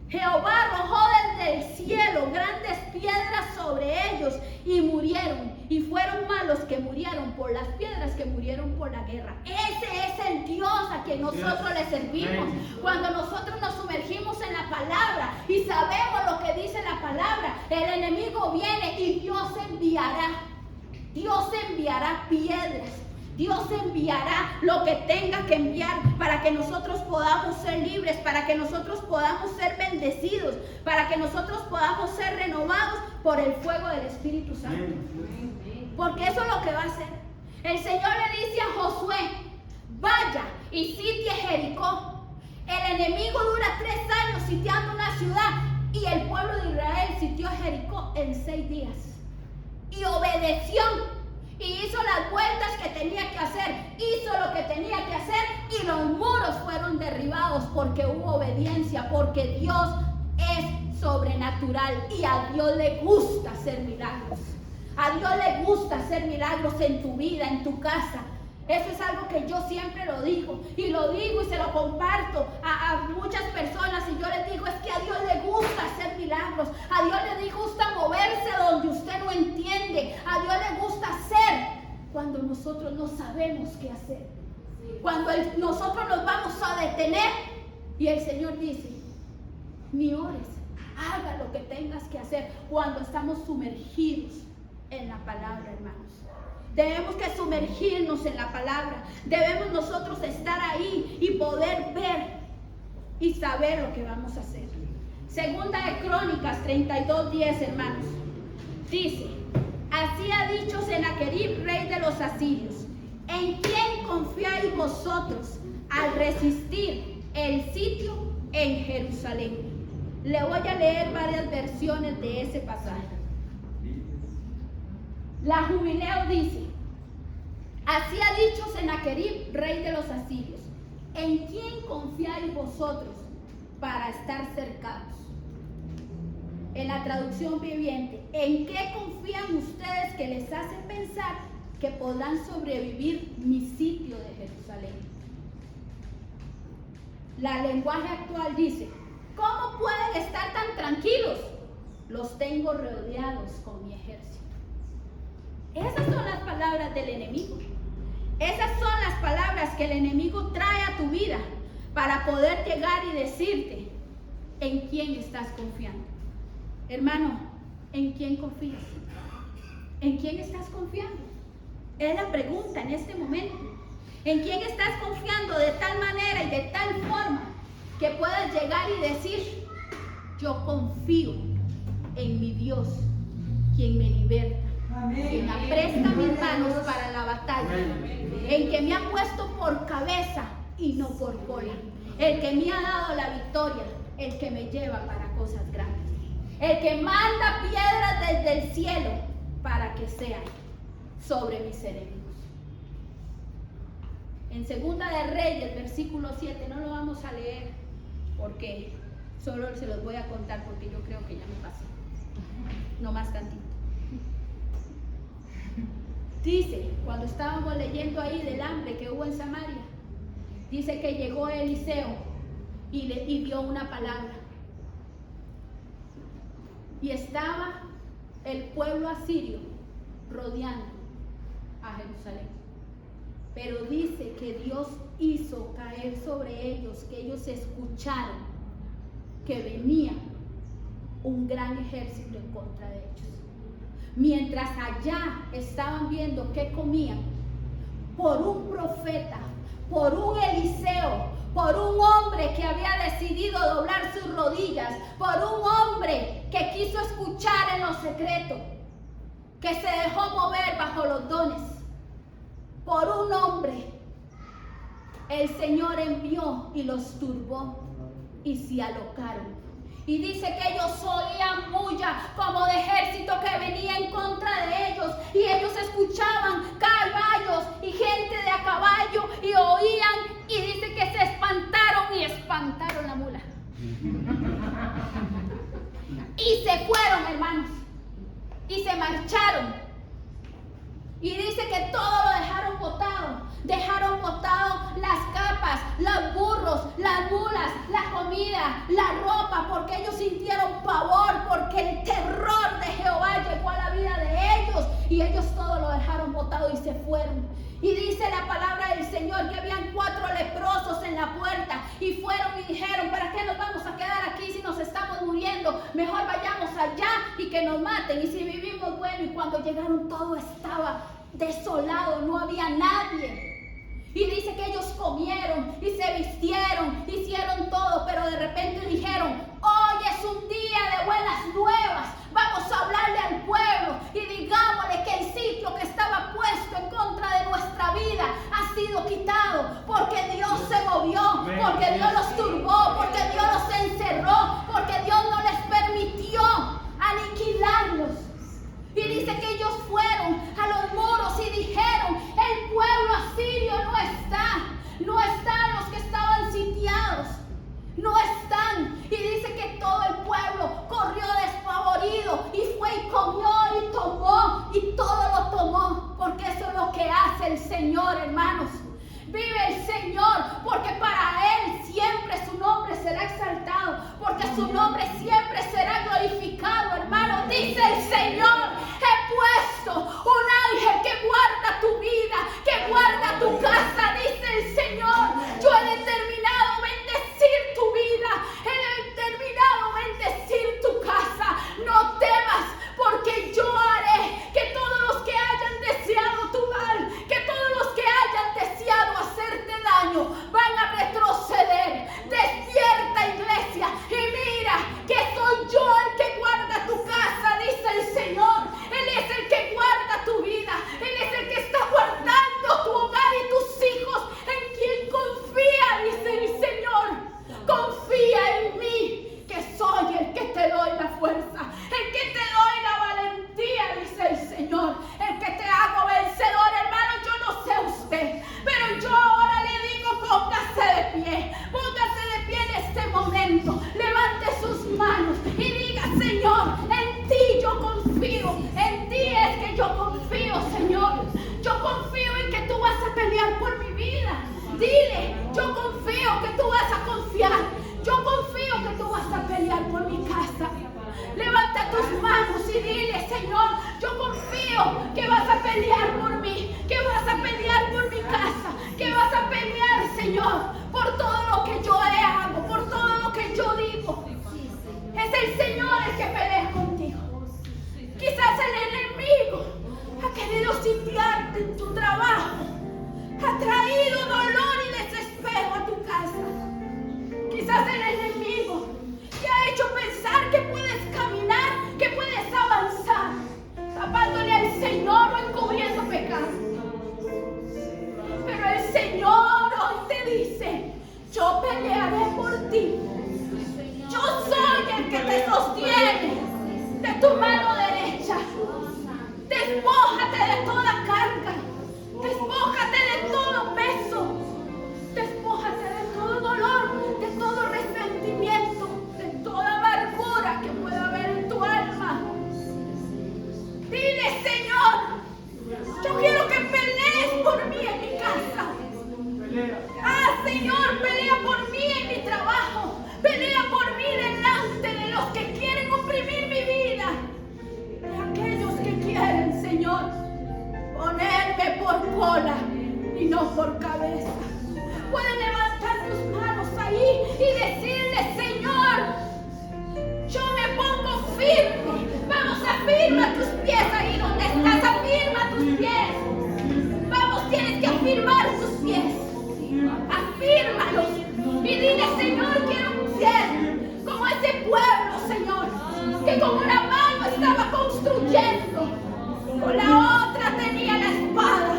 Jehová arrojó desde el cielo grandes piedras sobre ellos y murieron. Y fueron más los que murieron por las piedras que murieron por la guerra. Ese es el Dios a quien nosotros le servimos. Cuando nosotros nos sumergimos en la palabra y sabemos lo que dice la palabra, el enemigo viene y Dios enviará piedras. Dios enviará lo que tenga que enviar para que nosotros podamos ser libres, para que nosotros podamos ser bendecidos, para que nosotros podamos ser renovados por el fuego del Espíritu Santo. Porque eso es lo que va a hacer. El Señor le dice a Josué, vaya y sitie Jericó. El enemigo dura 3 años sitiando una ciudad y el pueblo de Israel sitió Jericó en 6 días. Y obedeció. Y hizo las vueltas que tenía que hacer, hizo lo que tenía que hacer y los muros fueron derribados porque hubo obediencia, porque Dios es sobrenatural y a Dios le gusta hacer milagros. A Dios le gusta hacer milagros en tu vida, en tu casa. Eso es algo que yo siempre lo digo y se lo comparto a muchas personas y yo les digo, es que a Dios le gusta hacer milagros, a Dios le gusta moverse donde usted no entiende, a Dios le gusta hacer cuando nosotros no sabemos qué hacer, cuando nosotros nos vamos a detener y el Señor dice, ni ores, haga lo que tengas que hacer cuando estamos sumergidos en la palabra, hermanos. Debemos que sumergirnos en la palabra. Debemos nosotros estar ahí y poder ver y saber lo que vamos a hacer. Segunda de Crónicas 32:10, hermanos. Dice, así ha dicho Sennacherib, rey de los asirios, ¿en quién confiáis vosotros al resistir el sitio en Jerusalén? Le voy a leer varias versiones de ese pasaje. La Jubileo dice, así ha dicho Sennacherib, rey de los asirios, ¿en quién confiáis vosotros para estar cercados? En la traducción viviente, ¿en qué confían ustedes que les hace pensar que podrán sobrevivir mi sitio de Jerusalén? La lenguaje actual dice, ¿cómo pueden estar tan tranquilos? Los tengo rodeados con mi ejército. Esas son las palabras del enemigo. Esas son las palabras que el enemigo trae a tu vida para poder llegar y decirte en quién estás confiando. Hermano, ¿en quién confías? ¿En quién estás confiando? Es la pregunta en este momento. ¿En quién estás confiando de tal manera y de tal forma que puedas llegar y decir, yo confío en mi Dios, quien me liberta? Quien apresta mis manos para la batalla, el que me ha puesto por cabeza y no por cola, el que me ha dado la victoria, el que me lleva para cosas grandes, el que manda piedras desde el cielo para que sean sobre mis enemigos. En Segunda de Reyes, versículo 7, no lo vamos a leer porque solo se los voy a contar porque yo creo que ya me pasé, no más tantito. Dice, cuando estábamos estábamos leyendo ahí del hambre que hubo en Samaria, dice que llegó Eliseo y dio una palabra. Y estaba el pueblo asirio rodeando a Jerusalén. Pero dice que Dios hizo caer sobre ellos, que ellos escucharon que venía un gran ejército en contra de ellos. Mientras allá estaban viendo qué comían, por un profeta, por un Eliseo, por un hombre que había decidido doblar sus rodillas, por un hombre que quiso escuchar en lo secreto, que se dejó mover bajo los dones, por un hombre, el Señor envió y los turbó y se alocaron. Y dice que ellos oían bulla como de ejército que venía en contra de ellos. Y ellos escuchaban caballos y gente de a caballo y oían. Y dice que se espantaron y espantaron la mula. Y se fueron, hermanos. Y se marcharon. Y dice que todo lo dejaron botado. Dejaron botado las capas, los burros, las mulas, la comida, la ropa, porque ellos sintieron pavor, porque el terror de Jehová llegó a la vida de ellos. Y ellos todo lo dejaron botado y se fueron. Y dice la palabra del Señor que habían 4 leprosos en la puerta. Y fueron y dijeron, ¿para qué nos vamos a quedar aquí si nos estamos muriendo? Mejor vayamos allá y que nos maten. Y si vivimos, bueno. Y cuando llegaron todo estaba desolado, no había nadie. Y dice que ellos comieron y se vistieron, hicieron todo, pero de repente dijeron, hoy es un día de buenas nuevas, vamos a hablarle al pueblo y digámosle que el sitio que estaba puesto en contra de nuestra vida ha sido quitado, porque Dios se movió, porque Dios los turbó, porque Dios los encerró, porque Dios no les permitió aniquilarlos. Y dice que ellos fueron a los muros y dijeron, el pueblo asirio no están los que estaban sitiados, no están. Y dice que todo el pueblo corrió despavorido y fue y comió y tomó y todo lo tomó, porque eso es lo que hace el Señor, hermanos. Vive el Señor, porque para Él siempre su nombre será exaltado, porque su nombre siempre será glorificado, hermano. Dice el Señor, he puesto un ángel que guarda tu vida, que guarda tu casa, dice el Señor. Yo he determinado bendecir tu vida, he determinado bendecir tu casa. No temas, porque yo haré que todos los que hayan deseado tu mal, que todos los que hayan deseado hacerte daño, van a retroceder. Despierta, iglesia, y mira que soy yo el que guarda tu casa, dice el Señor. Él es el que guarda tu vida, Él es el que está guardando tu hogar y tus hijos. En quien confía, dice el Señor. Confía en mí, que soy el que te doy la fuerza, el que te doy la valentía, dice el Señor, el que te hago vencedor, hermano. Yo no sé usted, pero yo ahora le digo, póngase de pie en este momento, levante sus manos y diga, Señor, en ti yo confío, en ti es que yo confío, Señor. Yo confío en que tú vas a pelear por mi vida. Dile, yo confío que tú vas a confiar, yo confío que tú vas a pelear por mi casa. Levanta tus manos y dile, Señor, yo confío que vas a pelear por mí, que vas a pelear por mi casa, que vas a pelear, Señor, por todo lo que yo hago, por todo lo que yo digo. Es el Señor el que pelea contigo. Quizás el enemigo ha querido sitiarte en tu trabajo, ha traído dolor y desespero a tu casa. Quizás el enemigo te ha hecho pensar que puedes caminar, que puedes avanzar, tapándole al Señor o encubriendo pecado. Pero el Señor hoy te dice, yo pelearé por ti. Yo soy el que te sostiene de tu mano derecha. Despójate de toda carga. Despójate Señor, pelea por mí en mi trabajo. Pelea por mí delante de los que quieren oprimir mi vida. De aquellos que quieren, Señor, ponerme por cola y no por cabeza. Pueden levantar tus manos ahí y decirle: Señor, yo me pongo firme. Vamos, afirma tus pies ahí donde estás. Afirma tus pies. Vamos, tienes que afirmar tus pies. Afírmalos y dile: Señor, quiero ser como ese pueblo, Señor, que con una mano estaba construyendo, con la otra tenía la espada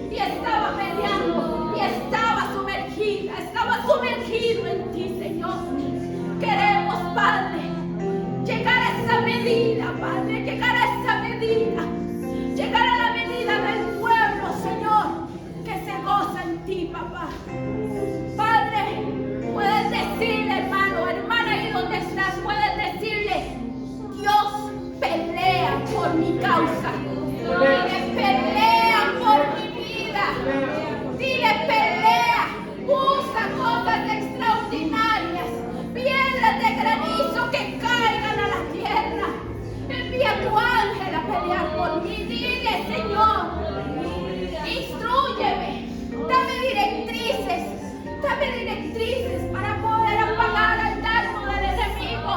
y estaba peleando y estaba sumergido en ti, Señor. Queremos, Padre, llegar a esa medida, Padre, llegar a esa medida, llegar a la medida del pueblo, Señor, que se goza en ti, papá. Padre, puedes decirle, hermano, hermana, ahí donde estás, puedes decirle: Dios pelea por mi causa. Dile: pelea por mi vida. Dile: pelea. Usa cosas extraordinarias, piedras de granizo que caigan a la tierra. Envía tu ángel a pelear por mí. Dile: Señor, instrúyeme, dame directrices para poder apagar al dardo del enemigo.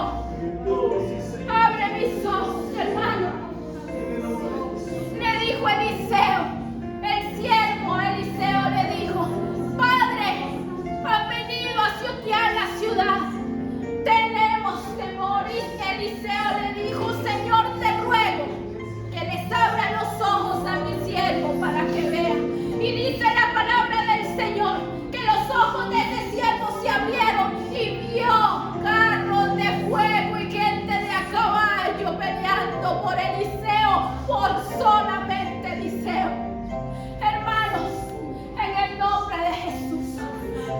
Abre mis ojos, hermano. Le dijo Eliseo, el siervo Eliseo le dijo: Padre, han venido a sitiar la ciudad, tenemos temor. Y Eliseo le dijo: Señor, te ruego que les abra los ojos a mi siervo para que vea. Y dice la palabra del Señor que los ojos de ese siervo se abrieron y vio carros de fuego y gente de a caballo peleando por Eliseo, por solamente Eliseo. Hermanos, en el nombre de Jesús,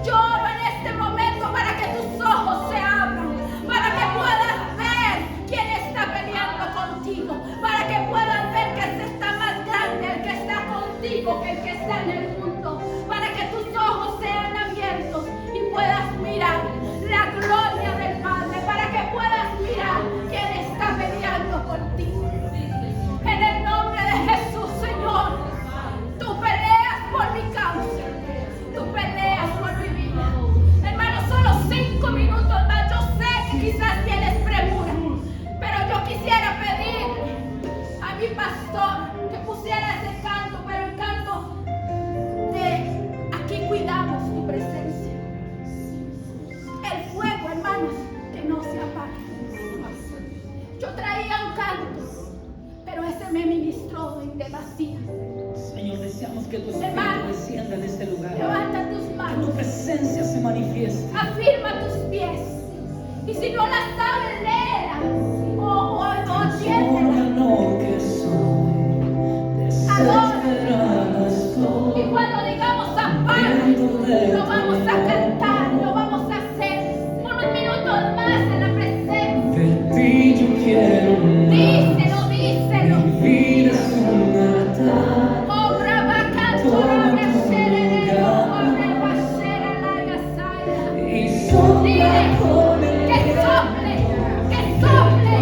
lloro en este momento para que tus ojos se abran, para que puedas ver quién está peleando contigo, para que puedas ver que este está más grande el que está contigo que el que está en el mundo, para que tus ojos sean abiertos y puedas mirar la gloria del Padre, para que puedas mirar quién está peleando contigo. En el nombre de Jesús, Señor, tú peleas por mi causa, tú peleas por mi vida. Hermano, solo 5 minutos más. Yo sé que quizás tienes premura, pero yo quisiera pedirle a mi pastor que pusiera ese canto, pero el canto de Aquí cuidamos tu presencia. El fuego, hermanos, que no se apague. Yo traía un canto, pero ese me ministró en demasía. Señor, deseamos que tu Hermano, Espíritu descienda en este lugar. Levanta tus Que tu manos, presencia se manifieste. afirma tus pies. Y si no las sabes, léela o entiéndela. No que soy, desesperada estoy. Y cuando digamos apaga, lo vamos a cantar, lo vamos a hacer unos minutos más en la presencia. De ti yo quiero más. Díselo, díselo. Mi vida es un altar. Obra bacán, obra sereno, obra bacera, la gasaya. Y sopla Dile con el que sople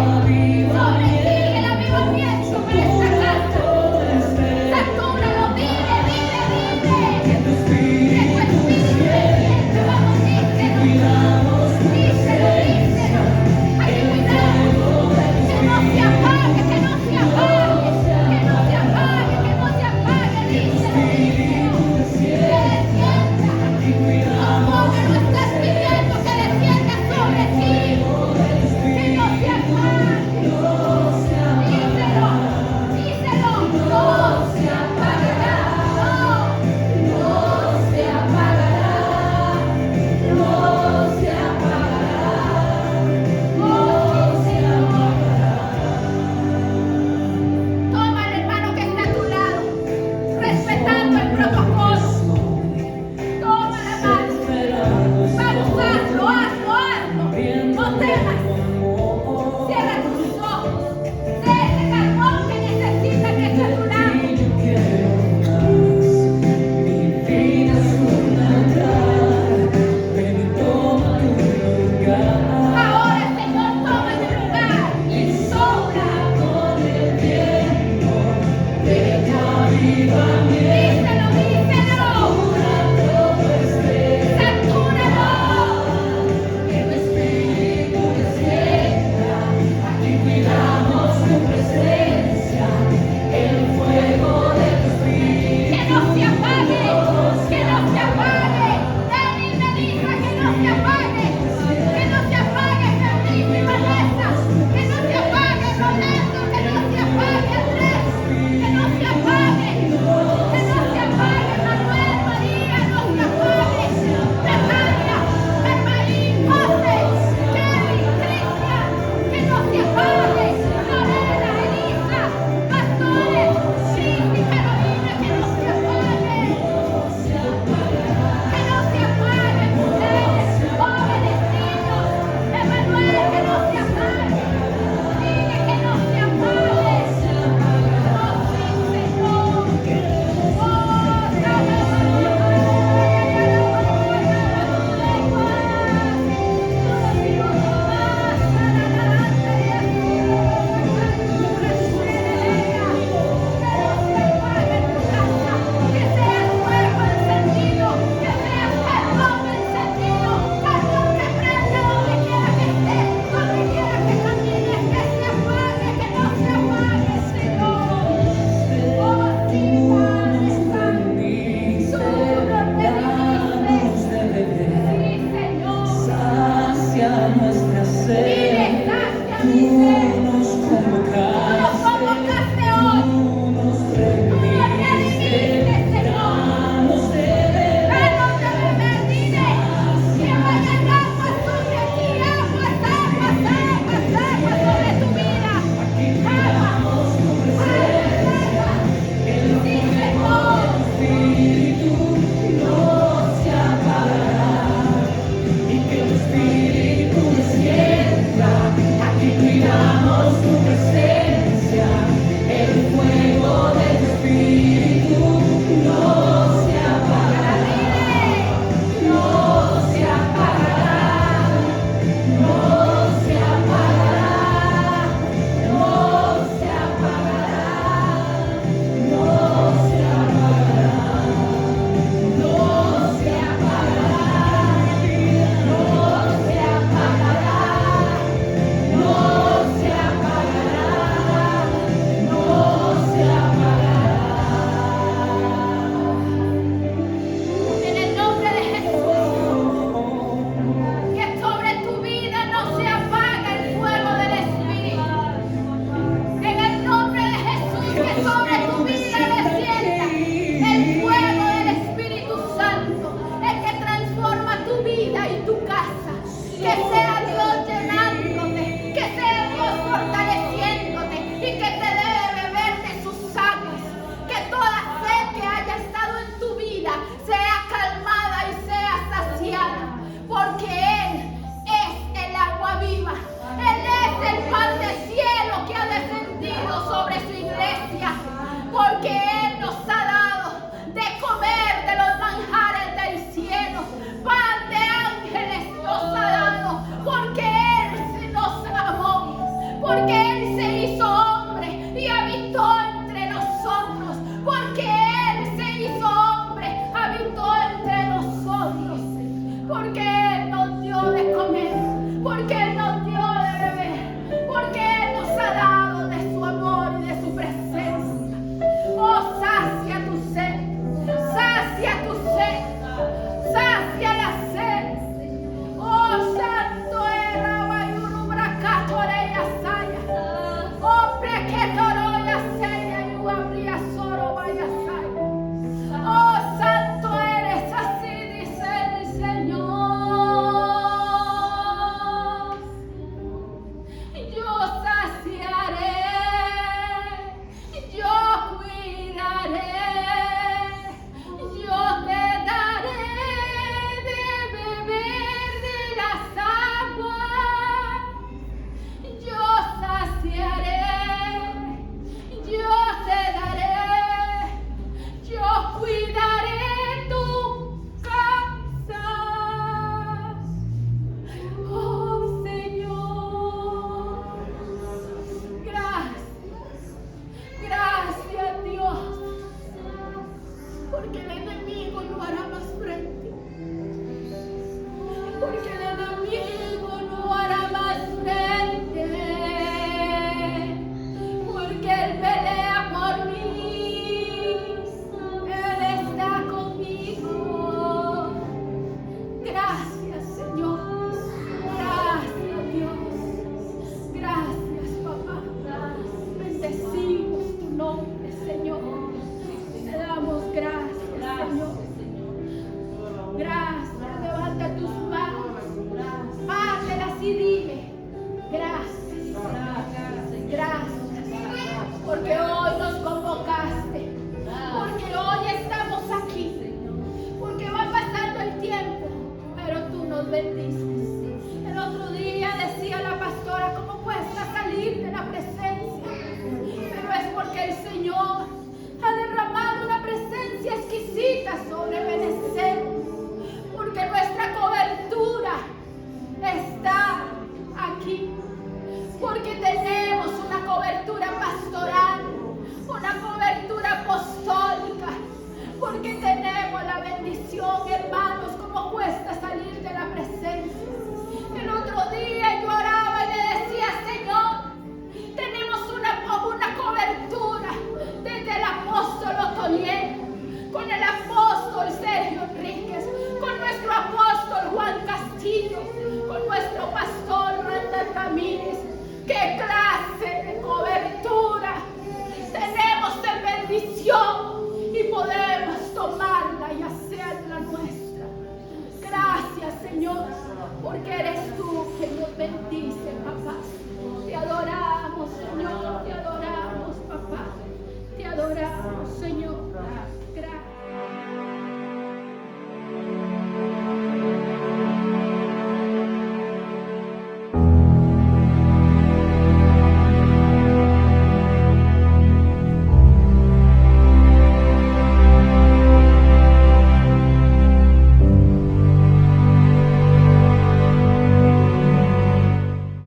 porque eres